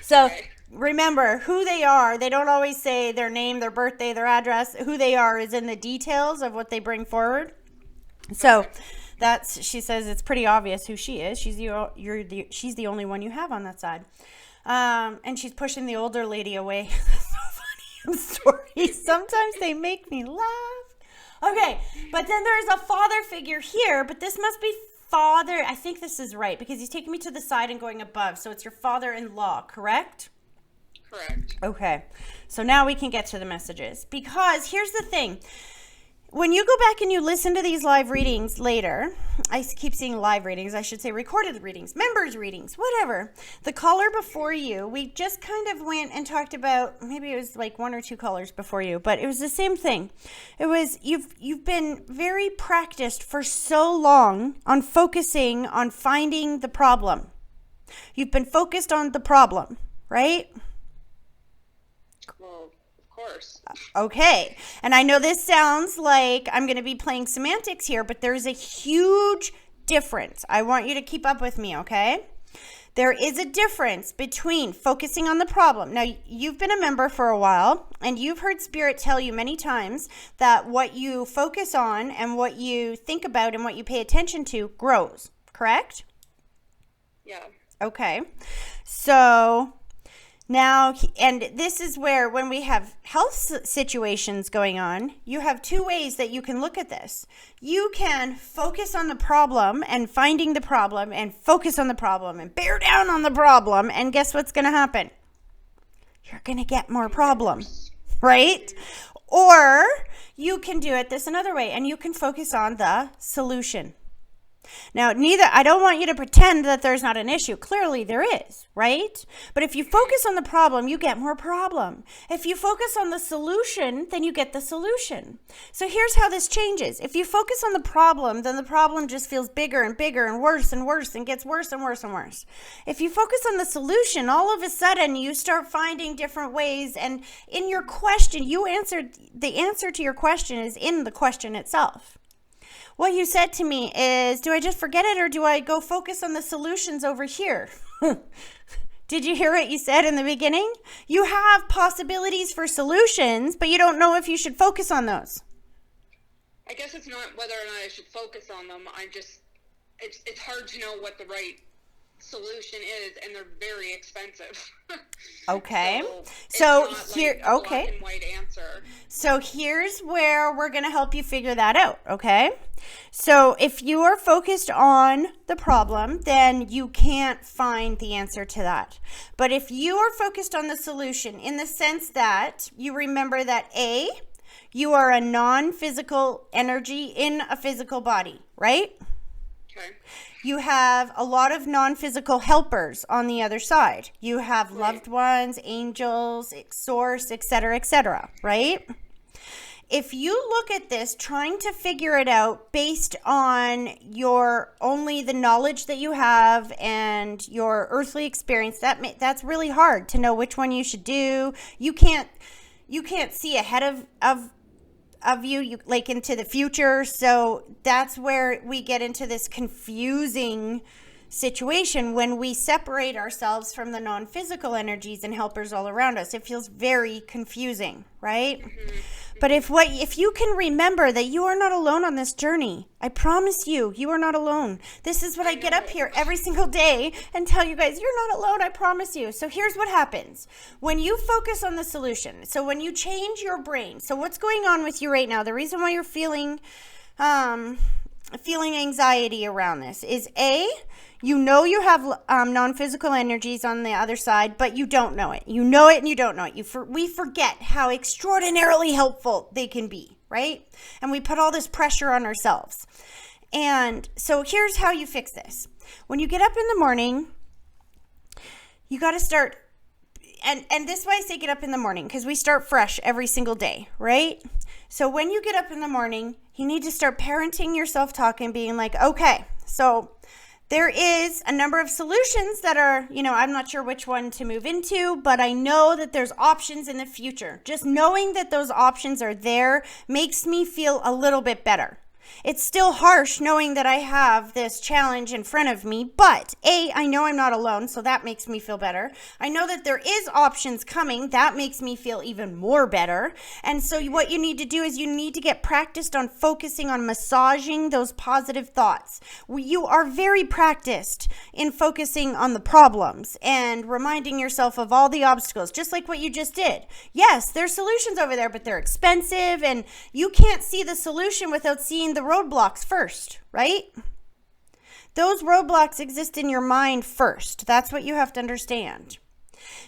Speaker 1: So remember, who they are, they don't always say their name, their birthday, their address. Who they are is in the details of what they bring forward. So she says it's pretty obvious who she is. She's the only one you have on that side. And she's pushing the older lady away. That's so funny. I'm sorry. Sometimes they make me laugh. Okay, but then there's a father figure here, but this must be father. I think this is right because he's taking me to the side and going above. So it's your father-in-law, correct?
Speaker 3: Correct.
Speaker 1: Okay, so now we can get to the messages. Because here's the thing. When you go back and you listen to these live readings later, I keep saying live readings, I should say recorded readings, members readings, whatever. The caller before you, we just kind of went and talked about, maybe it was like 1 or 2 callers before you, but it was the same thing. It was, you've been very practiced for so long on focusing on finding the problem. You've been focused on the problem, right? Okay, and I know this sounds like I'm going to be playing semantics here, but there's a huge difference. I want you to keep up with me, okay? There is a difference between focusing on the problem. Now, you've been a member for a while, and you've heard Spirit tell you many times that what you focus on and what you think about and what you pay attention to grows, correct?
Speaker 3: Yeah.
Speaker 1: Okay, so now, and this is where when we have health situations going on, you have 2 ways that you can look at this. You can focus on the problem and finding the problem and focus on the problem and bear down on the problem. And guess what's going to happen? You're going to get more problems, right? Or you can do it this another way and you can focus on the solution. Now, I don't want you to pretend that there's not an issue. Clearly there is, right? But if you focus on the problem, you get more problem. If you focus on the solution, then you get the solution. So here's how this changes. If you focus on the problem, then the problem just feels bigger and bigger and worse and gets worse and worse and worse. If you focus on the solution, all of a sudden you start finding different ways. And in your question, the answer to your question is in the question itself. What you said to me is, do I just forget it or do I go focus on the solutions over here? Did you hear what you said in the beginning? You have possibilities for solutions, but you don't know if you should focus on those.
Speaker 3: I guess it's not whether or not I should focus on them. It's hard to know what the right solution is, and they're very expensive.
Speaker 1: Okay. So here,
Speaker 3: like
Speaker 1: okay.
Speaker 3: Black and white answer.
Speaker 1: So here's where we're going to help you figure that out, okay? So if you are focused on the problem, then you can't find the answer to that. But if you are focused on the solution in the sense that you remember that A, you are a non-physical energy in a physical body, right?
Speaker 3: Okay.
Speaker 1: You have a lot of non-physical helpers on the other side. You have loved ones, angels, source, etc., right? If you look at this trying to figure it out based on only the knowledge that you have and your earthly experience, that's really hard to know which one you should do. You can't see ahead of you like into the future. So that's where we get into this confusing situation when we separate ourselves from the non-physical energies and helpers all around us. It feels very confusing, right? Mm-hmm. But if you can remember that you are not alone on this journey, I promise you are not alone. This is what I get up here every single day and tell you guys, you're not alone, I promise you. So here's what happens. When you focus on the solution, so when you change your brain, so what's going on with you right now, the reason why you're feeling anxiety around this is A, you know you have non-physical energies on the other side, but you don't know it. You know it and you don't know it. We forget how extraordinarily helpful they can be, right? And we put all this pressure on ourselves. And so here's how you fix this. When you get up in the morning, you got to start, and this is why I say get up in the morning, because we start fresh every single day, right? So when you get up in the morning, you need to start parenting your self-talk and being like, okay, so there is a number of solutions that are, I'm not sure which one to move into, but I know that there's options in the future. Just knowing that those options are there makes me feel a little bit better. It's still harsh knowing that I have this challenge in front of me, but I know I'm not alone, so that makes me feel better. I know that there is options coming. That makes me feel even more better. And so what you need to do is you need to get practiced on focusing on massaging those positive thoughts. You are very practiced in focusing on the problems and reminding yourself of all the obstacles, just like what you just did. Yes, there's solutions over there, but they're expensive, and you can't see the solution without seeing the roadblocks first, right? Those roadblocks exist in your mind first. That's what you have to understand.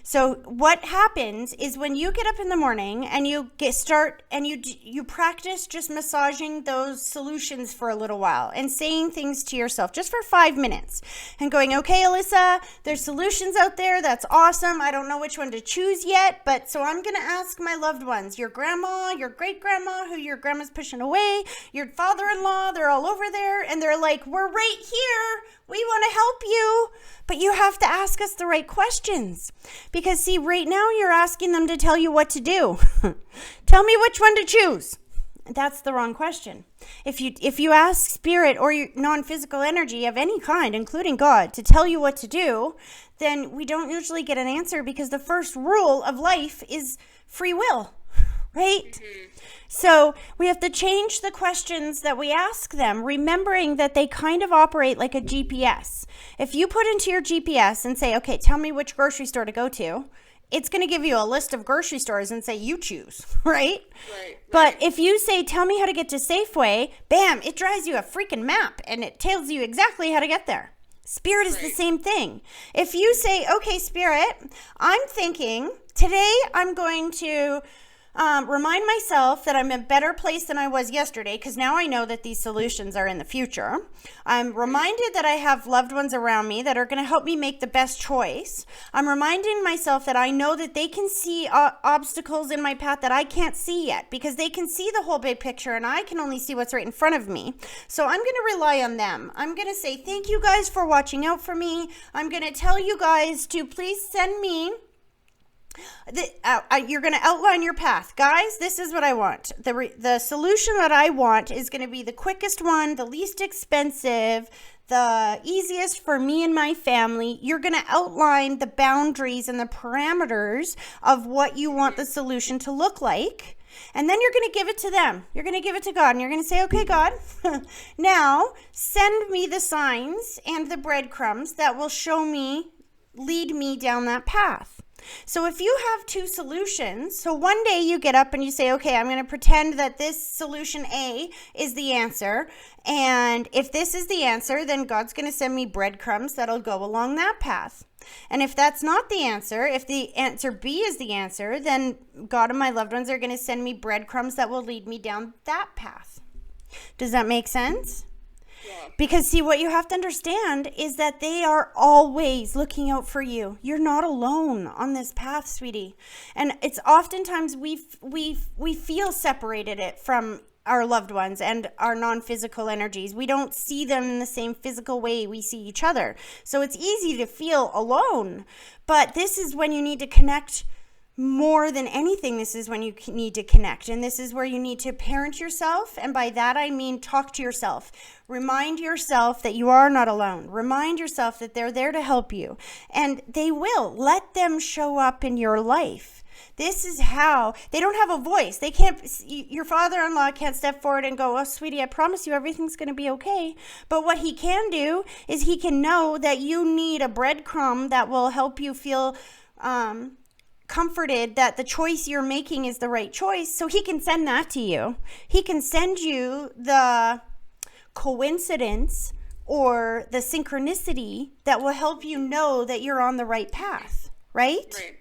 Speaker 1: So what happens is when you get up in the morning and you you practice just massaging those solutions for a little while and saying things to yourself just for 5 minutes and going, okay, Alyssa, there's solutions out there. That's awesome. I don't know which one to choose yet, but so I'm going to ask my loved ones, your grandma, your great grandma, who your grandma's pushing away, your father-in-law, they're all over there. And they're like, we're right here. We want to help you, but you have to ask us the right questions. Because see, right now you're asking them to tell you what to do. Tell me which one to choose. That's the wrong question. If you ask spirit or your non-physical energy of any kind, including God, to tell you what to do, then we don't usually get an answer, because the first rule of life is free will, right? Mm-hmm. So we have to change the questions that we ask them, remembering that they kind of operate like a GPS. If you put into your GPS and say, okay, tell me which grocery store to go to, it's going to give you a list of grocery stores and say, you choose, right? Right. But if you say, tell me how to get to Safeway, bam, it draws you a freaking map and it tells you exactly how to get there. Spirit is the same thing. If you say, okay, Spirit, I'm thinking today I'm going to remind myself that I'm in a better place than I was yesterday, because now I know that these solutions are in the future. I'm reminded that I have loved ones around me that are going to help me make the best choice. I'm reminding myself that I know that they can see obstacles in my path that I can't see yet, because they can see the whole big picture and I can only see what's right in front of me. So I'm going to rely on them. I'm going to say, thank you guys for watching out for me. I'm going to tell you guys to please send me you're going to outline your path. Guys, this is what I want. The solution that I want is going to be the quickest one, the least expensive, the easiest for me and my family. You're going to outline the boundaries and the parameters of what you want the solution to look like. And then you're going to give it to them. You're going to give it to God. And you're going to say, okay, God, now send me the signs and the breadcrumbs that will lead me down that path. So if you have two solutions, so one day you get up and you say, okay, I'm going to pretend that this solution A is the answer. And if this is the answer, then God's going to send me breadcrumbs that'll go along that path. And if that's not the answer, if the answer B is the answer, then God and my loved ones are going to send me breadcrumbs that will lead me down that path. Does that make sense? Yeah. Because see, what you have to understand is that they are always looking out for you. You're not alone on this path, sweetie. And it's oftentimes we feel separated from our loved ones and our non-physical energies. We don't see them in the same physical way we see each other. So it's easy to feel alone. But this is when you need to connect. More than anything, this is when you need to connect. And this is where you need to parent yourself. And by that, I mean talk to yourself. Remind yourself that you are not alone. Remind yourself that they're there to help you. And they will. Let them show up in your life. This is how. They don't have a voice. They can't. Your father-in-law can't step forward and go, oh, sweetie, I promise you everything's going to be okay. But what he can do is he can know that you need a breadcrumb that will help you feel comforted that the choice you're making is the right choice, so he can send that to you. He can send you the coincidence or the synchronicity that will help you know that you're on the right path, right? Right.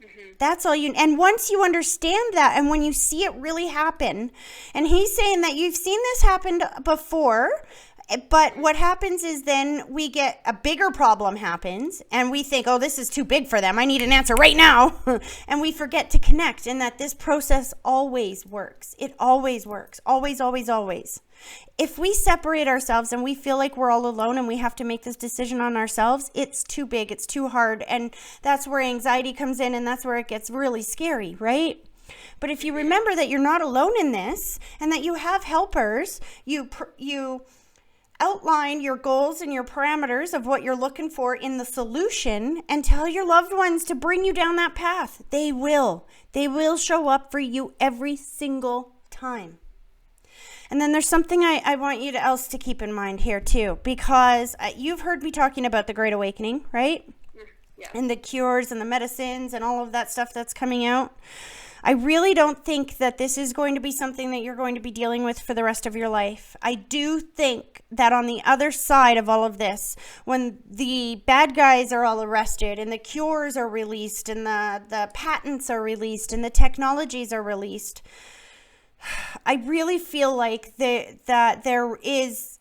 Speaker 1: Mm-hmm. That's all you, and once you understand that, and when you see it really happen, and he's saying that you've seen this happen before, but what happens is then we get a bigger problem happens and we think, oh, this is too big for them. I need an answer right now. And we forget to connect, and that this process always works. It always works. Always, always, always. If we separate ourselves and we feel like we're all alone and we have to make this decision on ourselves, it's too big. It's too hard. And that's where anxiety comes in, and that's where it gets really scary, right? But if you remember that you're not alone in this and that you have helpers, you outline your goals and your parameters of what you're looking for in the solution and tell your loved ones to bring you down that path. They will. They will show up for you every single time. And then there's something I want you else to keep in mind here too, because you've heard me talking about the Great Awakening, right?
Speaker 3: Yeah.
Speaker 1: And the cures and the medicines and all of that stuff that's coming out. I really don't think that this is going to be something that you're going to be dealing with for the rest of your life. I do think that on the other side of all of this, when the bad guys are all arrested and the cures are released and the patents are released and the technologies are released, I really feel like that there is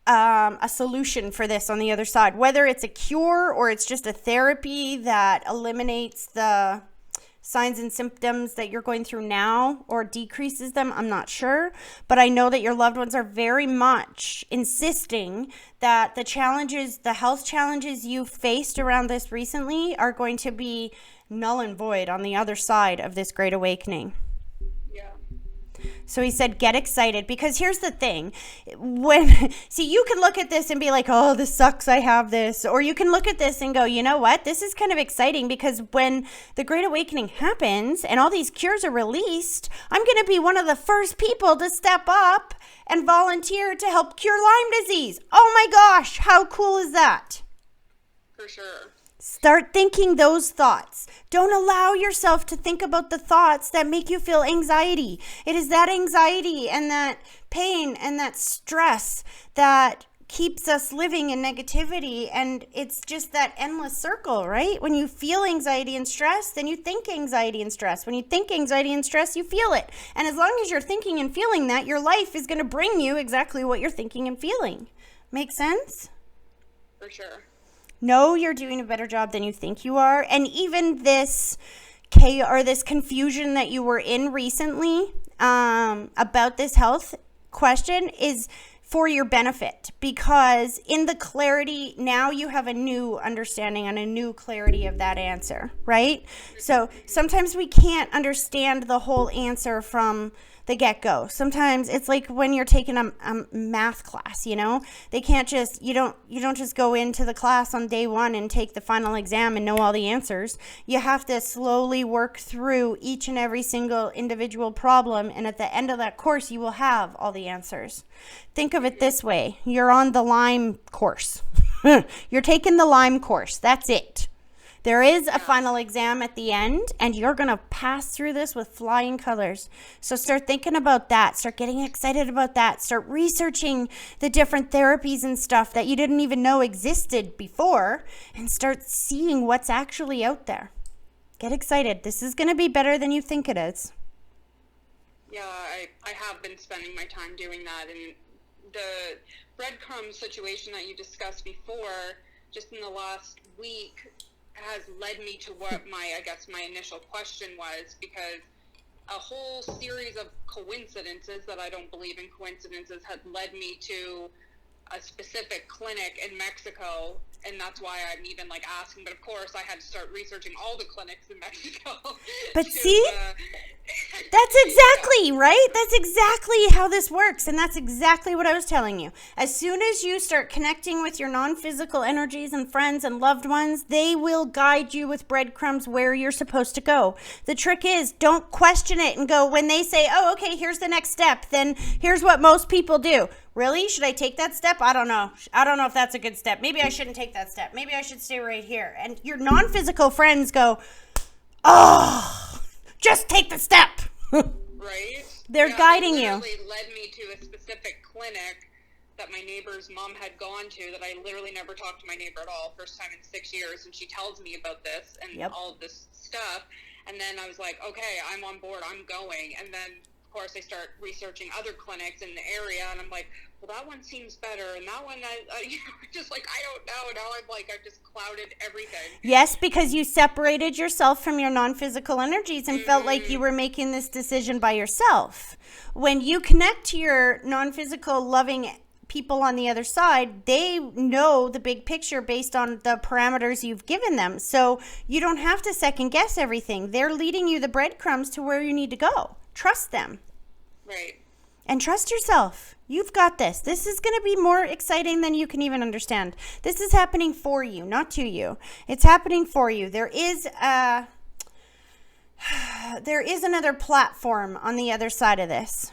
Speaker 1: a solution for this on the other side. Whether it's a cure or it's just a therapy that eliminates the signs and symptoms that you're going through now or decreases them, I'm not sure. But I know that your loved ones are very much insisting that the challenges, the health challenges you faced around this recently are going to be null and void on the other side of this Great Awakening. So he said, get excited, because here's the thing. See, you can look at this and be like, oh, this sucks, I have this. Or you can look at this and go, you know what? This is kind of exciting, because when the Great Awakening happens and all these cures are released, I'm going to be one of the first people to step up and volunteer to help cure Lyme disease. Oh my gosh, how cool is that?
Speaker 3: For sure.
Speaker 1: Start thinking those thoughts. Don't allow yourself to think about the thoughts that make you feel anxiety. It is that anxiety and that pain and that stress that keeps us living in negativity. And it's just that endless circle, right? When you feel anxiety and stress, then you think anxiety and stress. When you think anxiety and stress, you feel it. And as long as you're thinking and feeling that, your life is going to bring you exactly what you're thinking and feeling. Make sense?
Speaker 3: For sure.
Speaker 1: Know you're doing a better job than you think you are. And even this this confusion that you were in recently about this health question is for your benefit, because in the clarity, now you have a new understanding and a new clarity of that answer, right? So sometimes we can't understand the whole answer from the get-go. Sometimes it's like when you're taking a math class, you know, they can't just, you don't just go into the class on day one and take the final exam and know all the answers. You have to slowly work through each and every single individual problem. And at the end of that course, you will have all the answers. Think of it this way. You're on the Lyme course. You're taking the Lyme course. That's it. There is a final exam at the end, and you're going to pass through this with flying colors. So start thinking about that. Start getting excited about that. Start researching the different therapies and stuff that you didn't even know existed before, and start seeing what's actually out there. Get excited. This is going to be better than you think it is.
Speaker 3: Yeah, I have been spending my time doing that. And the breadcrumb situation that you discussed before, just in the last week, has led me to what my initial question was, because a whole series of coincidences that I don't believe in coincidences had led me to a specific clinic in Mexico, and that's why I'm even asking. But of course I had to start researching all the clinics in Mexico.
Speaker 1: But see, that's exactly right. That's exactly how this works. And that's exactly what I was telling you. As soon as you start connecting with your non-physical energies and friends and loved ones, they will guide you with breadcrumbs where you're supposed to go. The trick is, don't question it and go, when they say, oh, okay, here's the next step, then here's what most people do. Really? Should I take that step? I don't know. I don't know if that's a good step. Maybe I shouldn't take that step. Maybe I should stay right here. And your non-physical friends go, oh, just take the step.
Speaker 3: Right?
Speaker 1: They're guiding you.
Speaker 3: It literally led me to a specific clinic that my neighbor's mom had gone to, that I literally never talked to my neighbor at all, first time in 6 years, and she tells me about this and all of this stuff. And then I was like, okay, I'm on board, I'm going. And then of course I start researching other clinics in the area, and I'm like, well, that one seems better, and that one I just I don't know. Now I've just clouded everything.
Speaker 1: Yes, because you separated yourself from your non-physical energies and felt like you were making this decision by yourself. When you connect to your non-physical loving people on the other side, they know the big picture based on the parameters you've given them. So you don't have to second guess everything. They're leading you the breadcrumbs to where you need to go. Trust them.
Speaker 3: Right.
Speaker 1: And trust yourself. You've got this. This is going to be more exciting than you can even understand. This is happening for you, not to you. It's happening for you. There is another platform on the other side of this.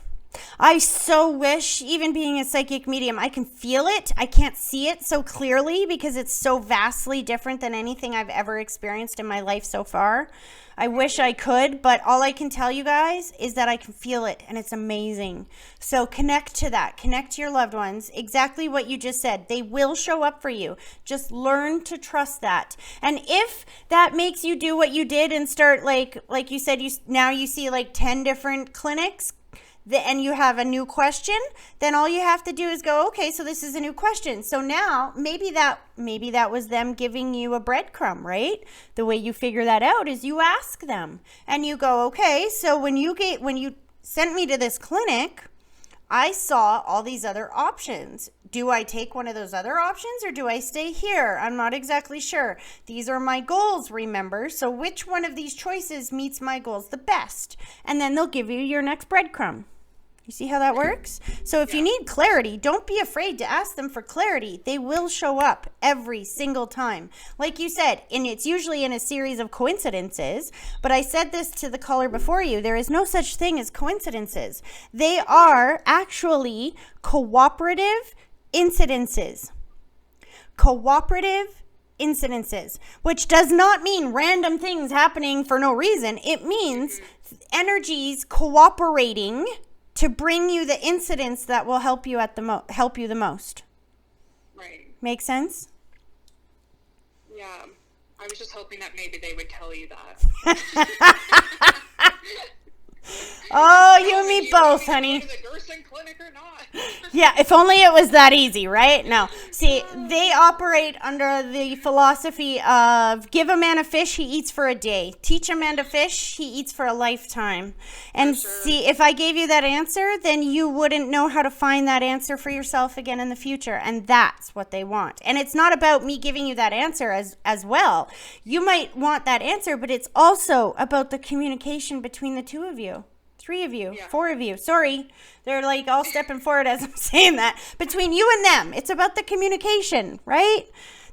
Speaker 1: I so wish, even being a psychic medium, I can feel it. I can't see it so clearly because it's so vastly different than anything I've ever experienced in my life so far. I wish I could, but all I can tell you guys is that I can feel it, and it's amazing. So connect to that. Connect to your loved ones. Exactly what you just said. They will show up for you. Just learn to trust that. And if that makes you do what you did and start, like you said, now you see like 10 different clinics, and you have a new question, then all you have to do is go, okay, so this is a new question. So now maybe that was them giving you a breadcrumb, right? The way you figure that out is you ask them and you go, okay, so when you sent me to this clinic, I saw all these other options. Do I take one of those other options or do I stay here? I'm not exactly sure. These are my goals, remember? So which one of these choices meets my goals the best? And then they'll give you your next breadcrumb. You see how that works? So if you need clarity, don't be afraid to ask them for clarity. They will show up every single time. Like you said, and it's usually in a series of coincidences, but I said this to the caller before you, there is no such thing as coincidences. They are actually cooperative incidences. Cooperative incidences, which does not mean random things happening for no reason. It means energies cooperating to bring you the incidents that will help you help you the most.
Speaker 3: Right.
Speaker 1: Make sense?
Speaker 3: Yeah. I was just hoping that maybe they would tell you that.
Speaker 1: Oh, you and me both, honey.
Speaker 3: Go to the Gerson clinic or not?
Speaker 1: Yeah, if only it was that easy, right? No. See, they operate under the philosophy of give a man a fish, he eats for a day. Teach a man to fish, he eats for a lifetime. And see, if I gave you that answer, then you wouldn't know how to find that answer for yourself again in the future. And that's what they want. And it's not about me giving you that answer as well. You might want that answer, but it's also about the communication between the two of you. 3 of you, 4 of you. Sorry, they're like all stepping forward as I'm saying that. Between you and them, it's about the communication, right?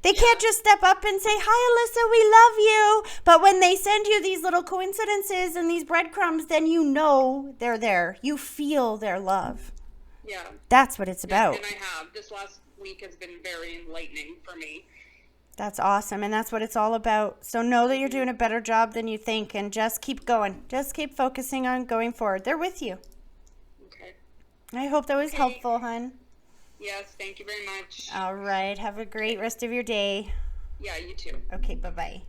Speaker 1: They can't just step up and say, hi, Alyssa, we love you. But when they send you these little coincidences and these breadcrumbs, then you know they're there. You feel their love.
Speaker 3: Yeah.
Speaker 1: That's what it's about.
Speaker 3: And I have. This last week has been very enlightening for me.
Speaker 1: That's awesome, and that's what it's all about. So know that you're doing a better job than you think, and just keep going. Just keep focusing on going forward. They're with you.
Speaker 3: Okay.
Speaker 1: I hope that was helpful, hon.
Speaker 3: Yes, thank you very much.
Speaker 1: All right. Have a great rest of your day.
Speaker 3: Yeah, you too.
Speaker 1: Okay, bye-bye.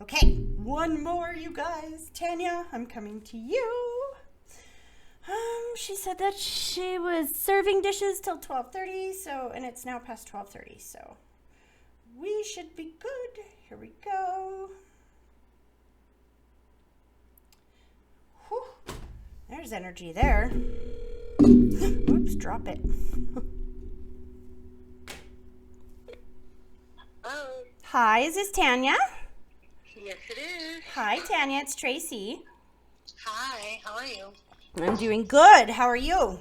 Speaker 1: Okay, one more, you guys. Tanya, I'm coming to you. She said that she was serving dishes till 12:30, and it's now past 12:30, so we should be good. Here we go. Whew. There's energy there. Oops, drop it.
Speaker 2: Oh.
Speaker 1: Hi, is this Tanya?
Speaker 2: Yes, it is.
Speaker 1: Hi, Tanya. It's Tracy.
Speaker 2: Hi, how are you?
Speaker 1: I'm doing good. How are you?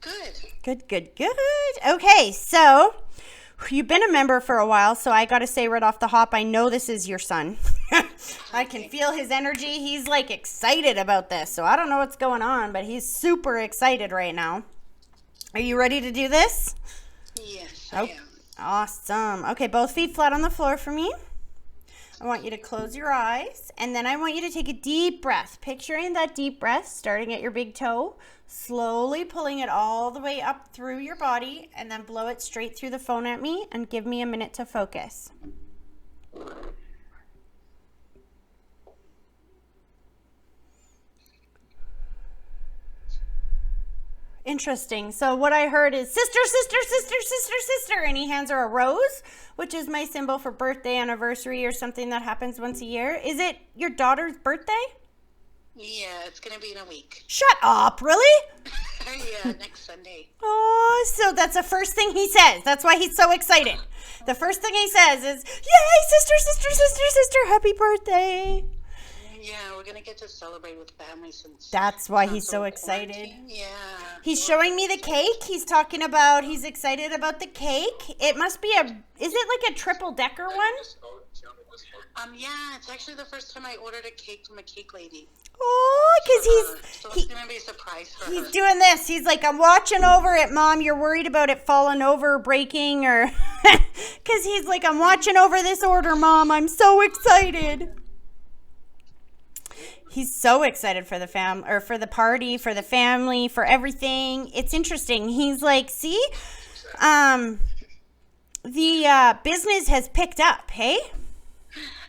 Speaker 2: Good.
Speaker 1: Good, good, good. Okay, so you've been a member for a while, so I got to say right off the hop, I know this is your son. I can feel his energy. He's like excited about this, so I don't know what's going on, but he's super excited right now. Are you ready to do this?
Speaker 2: Yes, I am.
Speaker 1: Awesome. Okay, both feet flat on the floor for me. I want you to close your eyes, and then I want you to take a deep breath, picturing that deep breath starting at your big toe, slowly pulling it all the way up through your body, and then blow it straight through the phone at me, and give me a minute to focus. Interesting. So what I heard is sister, sister, sister, sister, sister, and he hands her a rose, which is my symbol for birthday, anniversary, or something that happens once a year. Is it your daughter's birthday?
Speaker 2: Yeah, it's going to be in a week.
Speaker 1: Shut up, really?
Speaker 2: Yeah, next Sunday.
Speaker 1: Oh, so that's the first thing he says. That's why he's so excited. The first thing he says is, yay, sister, sister, sister, sister, happy birthday.
Speaker 2: Yeah, we're going to get to celebrate with family since...
Speaker 1: That's why he's so excited.
Speaker 2: Quarantine. Yeah.
Speaker 1: He's showing me the cake. He's talking about, he's excited about the cake. It must be is it like a triple-decker one?
Speaker 2: Yeah, it's actually the first time I ordered a cake from a cake lady.
Speaker 1: Oh, because
Speaker 2: So it's going to be a surprise for her.
Speaker 1: He's doing this. He's like, I'm watching over it, Mom. You're worried about it falling over, breaking, or... Because he's like, I'm watching over this order, Mom. I'm so excited. He's so excited for the for the party, for the family, for everything. It's interesting. He's like, see, the business has picked up, hey?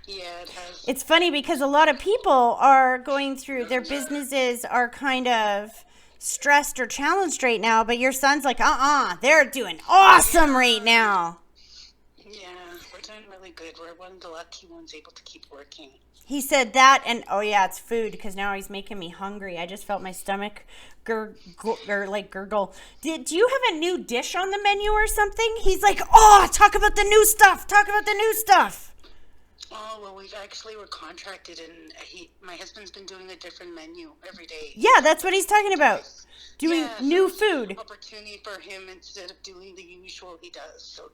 Speaker 2: Yeah, it has.
Speaker 1: It's funny because a lot of people are going through, their businesses are kind of stressed or challenged right now, but your son's like, they're doing awesome right now.
Speaker 2: Yeah, we're doing really good. We're one of the lucky ones able to keep working.
Speaker 1: He said that, and oh yeah, it's food, because now he's making me hungry. I just felt my stomach gurgle. Do you have a new dish on the menu or something? He's like, talk about the new stuff. Talk about the new stuff.
Speaker 2: Oh, well, we're contracted, and my husband's been doing a different menu every day.
Speaker 1: Yeah, that's what he's talking about. Doing new
Speaker 2: so
Speaker 1: food.
Speaker 2: Opportunity for him instead of doing the usual he does. So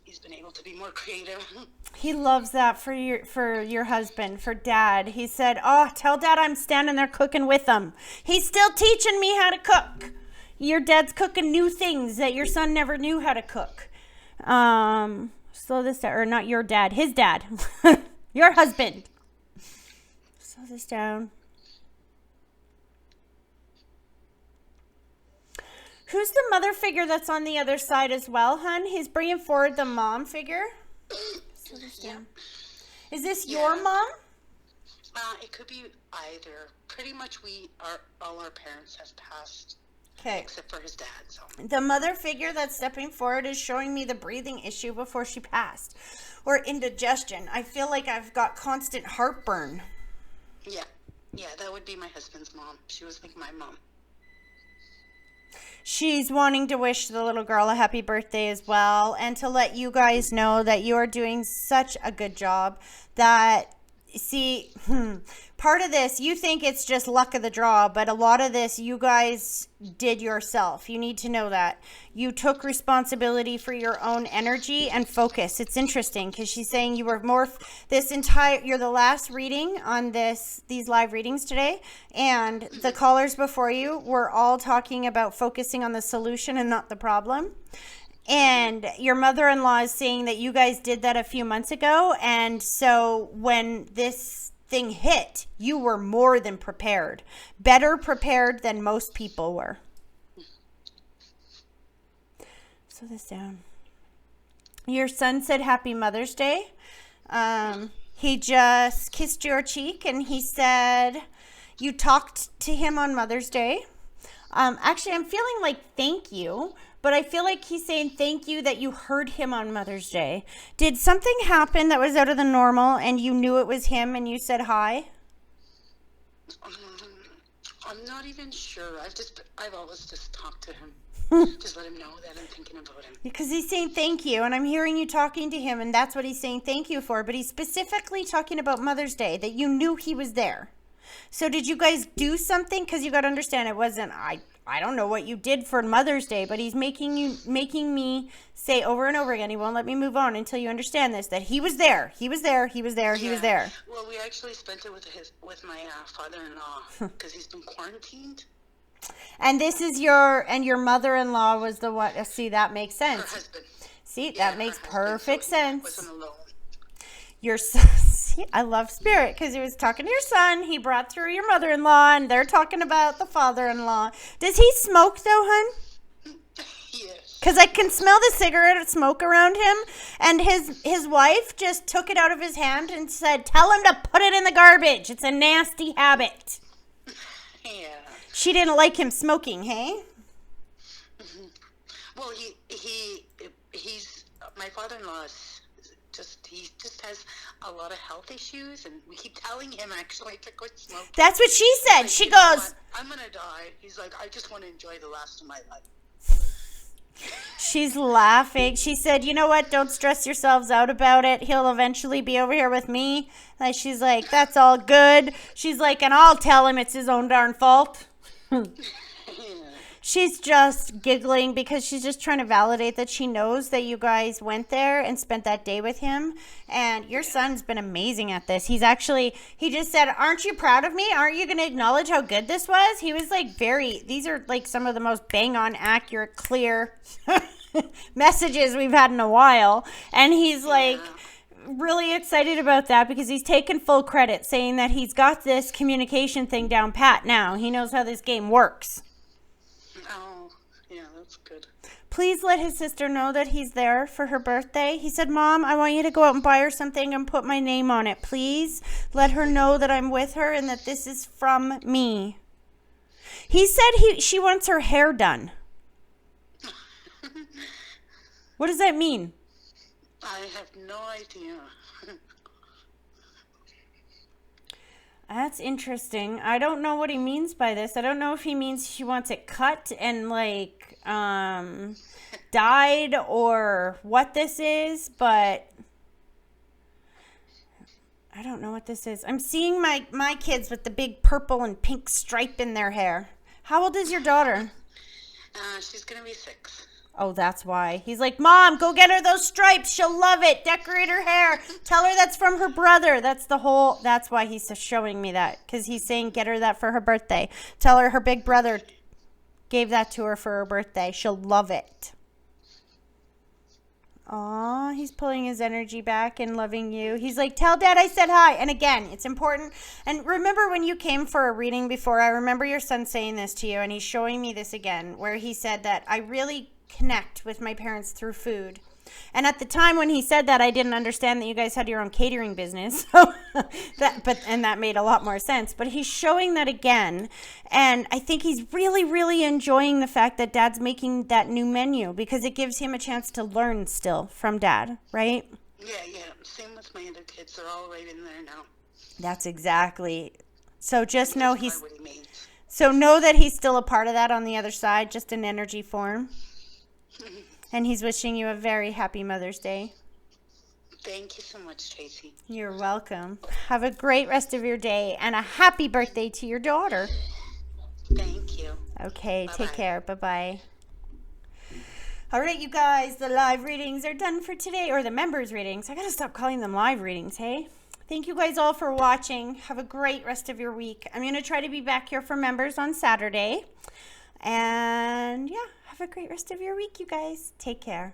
Speaker 2: he's been able to be more creative.
Speaker 1: He loves that for your husband, for Dad. He said, tell Dad I'm standing there cooking with him. He's still teaching me how to cook. Your dad's cooking new things that your son never knew how to cook. Slow this down, or not your dad, his dad. Your husband. Slow this down. Who's the mother figure that's on the other side as well, hun? He's bringing forward the mom figure. Slow this down. Is this your mom?
Speaker 2: It could be either. Pretty much all our parents have passed.
Speaker 1: Okay.
Speaker 2: Except for his dad. So.
Speaker 1: The mother figure that's stepping forward is showing me the breathing issue before she passed. Or indigestion. I feel like I've got constant heartburn.
Speaker 2: Yeah. Yeah, that would be my husband's mom. She was like my mom.
Speaker 1: She's wanting to wish the little girl a happy birthday as well, and to let you guys know that you are doing such a good job. That, see, part of this, you think it's just luck of the draw, but a lot of this you guys did yourself. You need to know that. You took responsibility for your own energy and focus. It's interesting because she's saying you were you're the last reading on these live readings today, and the callers before you were all talking about focusing on the solution and not the problem. And your mother-in-law is saying that you guys did that a few months ago, and so when this thing hit, you were more than prepared. Better prepared than most people were. Slow this down. Your son said Happy Mother's Day. He just kissed your cheek, and he said you talked to him on Mother's Day. Actually, I'm feeling like thank you, but I feel like he's saying thank you that you heard him on Mother's Day. Did something happen that was out of the normal and you knew it was him and you said hi?
Speaker 2: I'm not even sure. I've always just talked to him. Just let him know that I'm thinking about him.
Speaker 1: Because he's saying thank you, and I'm hearing you talking to him, and that's what he's saying thank you for. But he's specifically talking about Mother's Day, that you knew he was there. So did you guys do something? Because you got to understand, it wasn't, I don't know what you did for Mother's Day, but he's making me say over and over again, he won't let me move on until you understand this, that he was there. He was there. He was there. He was there.
Speaker 2: Well, we actually spent it with my father-in-law because he's been quarantined.
Speaker 1: And this is your mother-in-law was the what? See, that makes sense.
Speaker 2: Her husband.
Speaker 1: See, that makes perfect sense.
Speaker 2: Wasn't alone.
Speaker 1: Your son, see, I love Spirit because he was talking to your son. He brought through your mother-in-law, and they're talking about the father-in-law. Does he smoke though, hun?
Speaker 2: Yes.
Speaker 1: Because I can smell the cigarette smoke around him, and his wife just took it out of his hand and said, "Tell him to put it in the garbage. It's a nasty habit."
Speaker 2: Yeah.
Speaker 1: She didn't like him smoking, hey?
Speaker 2: Mm-hmm. Well, he's my father-in-law he just has a lot of health issues, and we keep telling him actually to quit smoking.
Speaker 1: That's what she said.
Speaker 2: Like,
Speaker 1: she goes,
Speaker 2: I'm gonna die. He's like, I just want to enjoy the last of my life.
Speaker 1: She's laughing. She said, you know what? Don't stress yourselves out about it. He'll eventually be over here with me. And she's like, that's all good. She's like, and I'll tell him it's his own darn fault. She's just giggling because she's just trying to validate that she knows that you guys went there and spent that day with him. And your son's been amazing at this. He just said, aren't you proud of me? Aren't you going to acknowledge how good this was? He was like these are like some of the most bang on, accurate, clear messages we've had in a while. And he's like really excited about that because he's taken full credit, saying that he's got this communication thing down pat now. He knows how this game works.
Speaker 2: Oh, yeah, that's good.
Speaker 1: Please let his sister know that he's there for her birthday. He said, Mom, I want you to go out and buy her something and put my name on it. Please let her know that I'm with her and that this is from me. He said she wants her hair done. What does that mean?
Speaker 2: I have no idea.
Speaker 1: That's interesting. I don't know what he means by this. I don't know if he means she wants it cut and like dyed or what this is, but I don't know what this is. I'm seeing my kids with the big purple and pink stripe in their hair. How old is your daughter?
Speaker 2: She's going to be 6.
Speaker 1: Oh, that's why. He's like, Mom, go get her those stripes. She'll love it. Decorate her hair. Tell her that's from her brother. That's why he's showing me that. Because he's saying get her that for her birthday. Tell her big brother gave that to her for her birthday. She'll love it. Aw, he's pulling his energy back and loving you. He's like, tell Dad I said hi. And again, it's important. And remember when you came for a reading before, I remember your son saying this to you, and he's showing me this again, where he said that I really connect with my parents through food. And at the time when he said that, I didn't understand that you guys had your own catering business. So that made a lot more sense. But he's showing that again. And I think he's really, really enjoying the fact that Dad's making that new menu because it gives him a chance to learn still from Dad, right?
Speaker 2: Yeah. Same with my other kids. They're all right in there now.
Speaker 1: That's exactly. So just know
Speaker 2: So
Speaker 1: know that he's still a part of that on the other side, just in energy form. And he's wishing you a very happy Mother's Day.
Speaker 2: Thank you so much, Tracy.
Speaker 1: You're welcome. Have a great rest of your day and a happy birthday to your daughter.
Speaker 2: Thank you.
Speaker 1: Okay,
Speaker 2: Bye-bye.
Speaker 1: Take care. Bye-bye. All right, you guys, the live readings are done for today, or the members readings. I got to stop calling them live readings, hey? Thank you guys all for watching. Have a great rest of your week. I'm going to try to be back here for members on Saturday. And yeah, have a great rest of your week, you guys. Take care.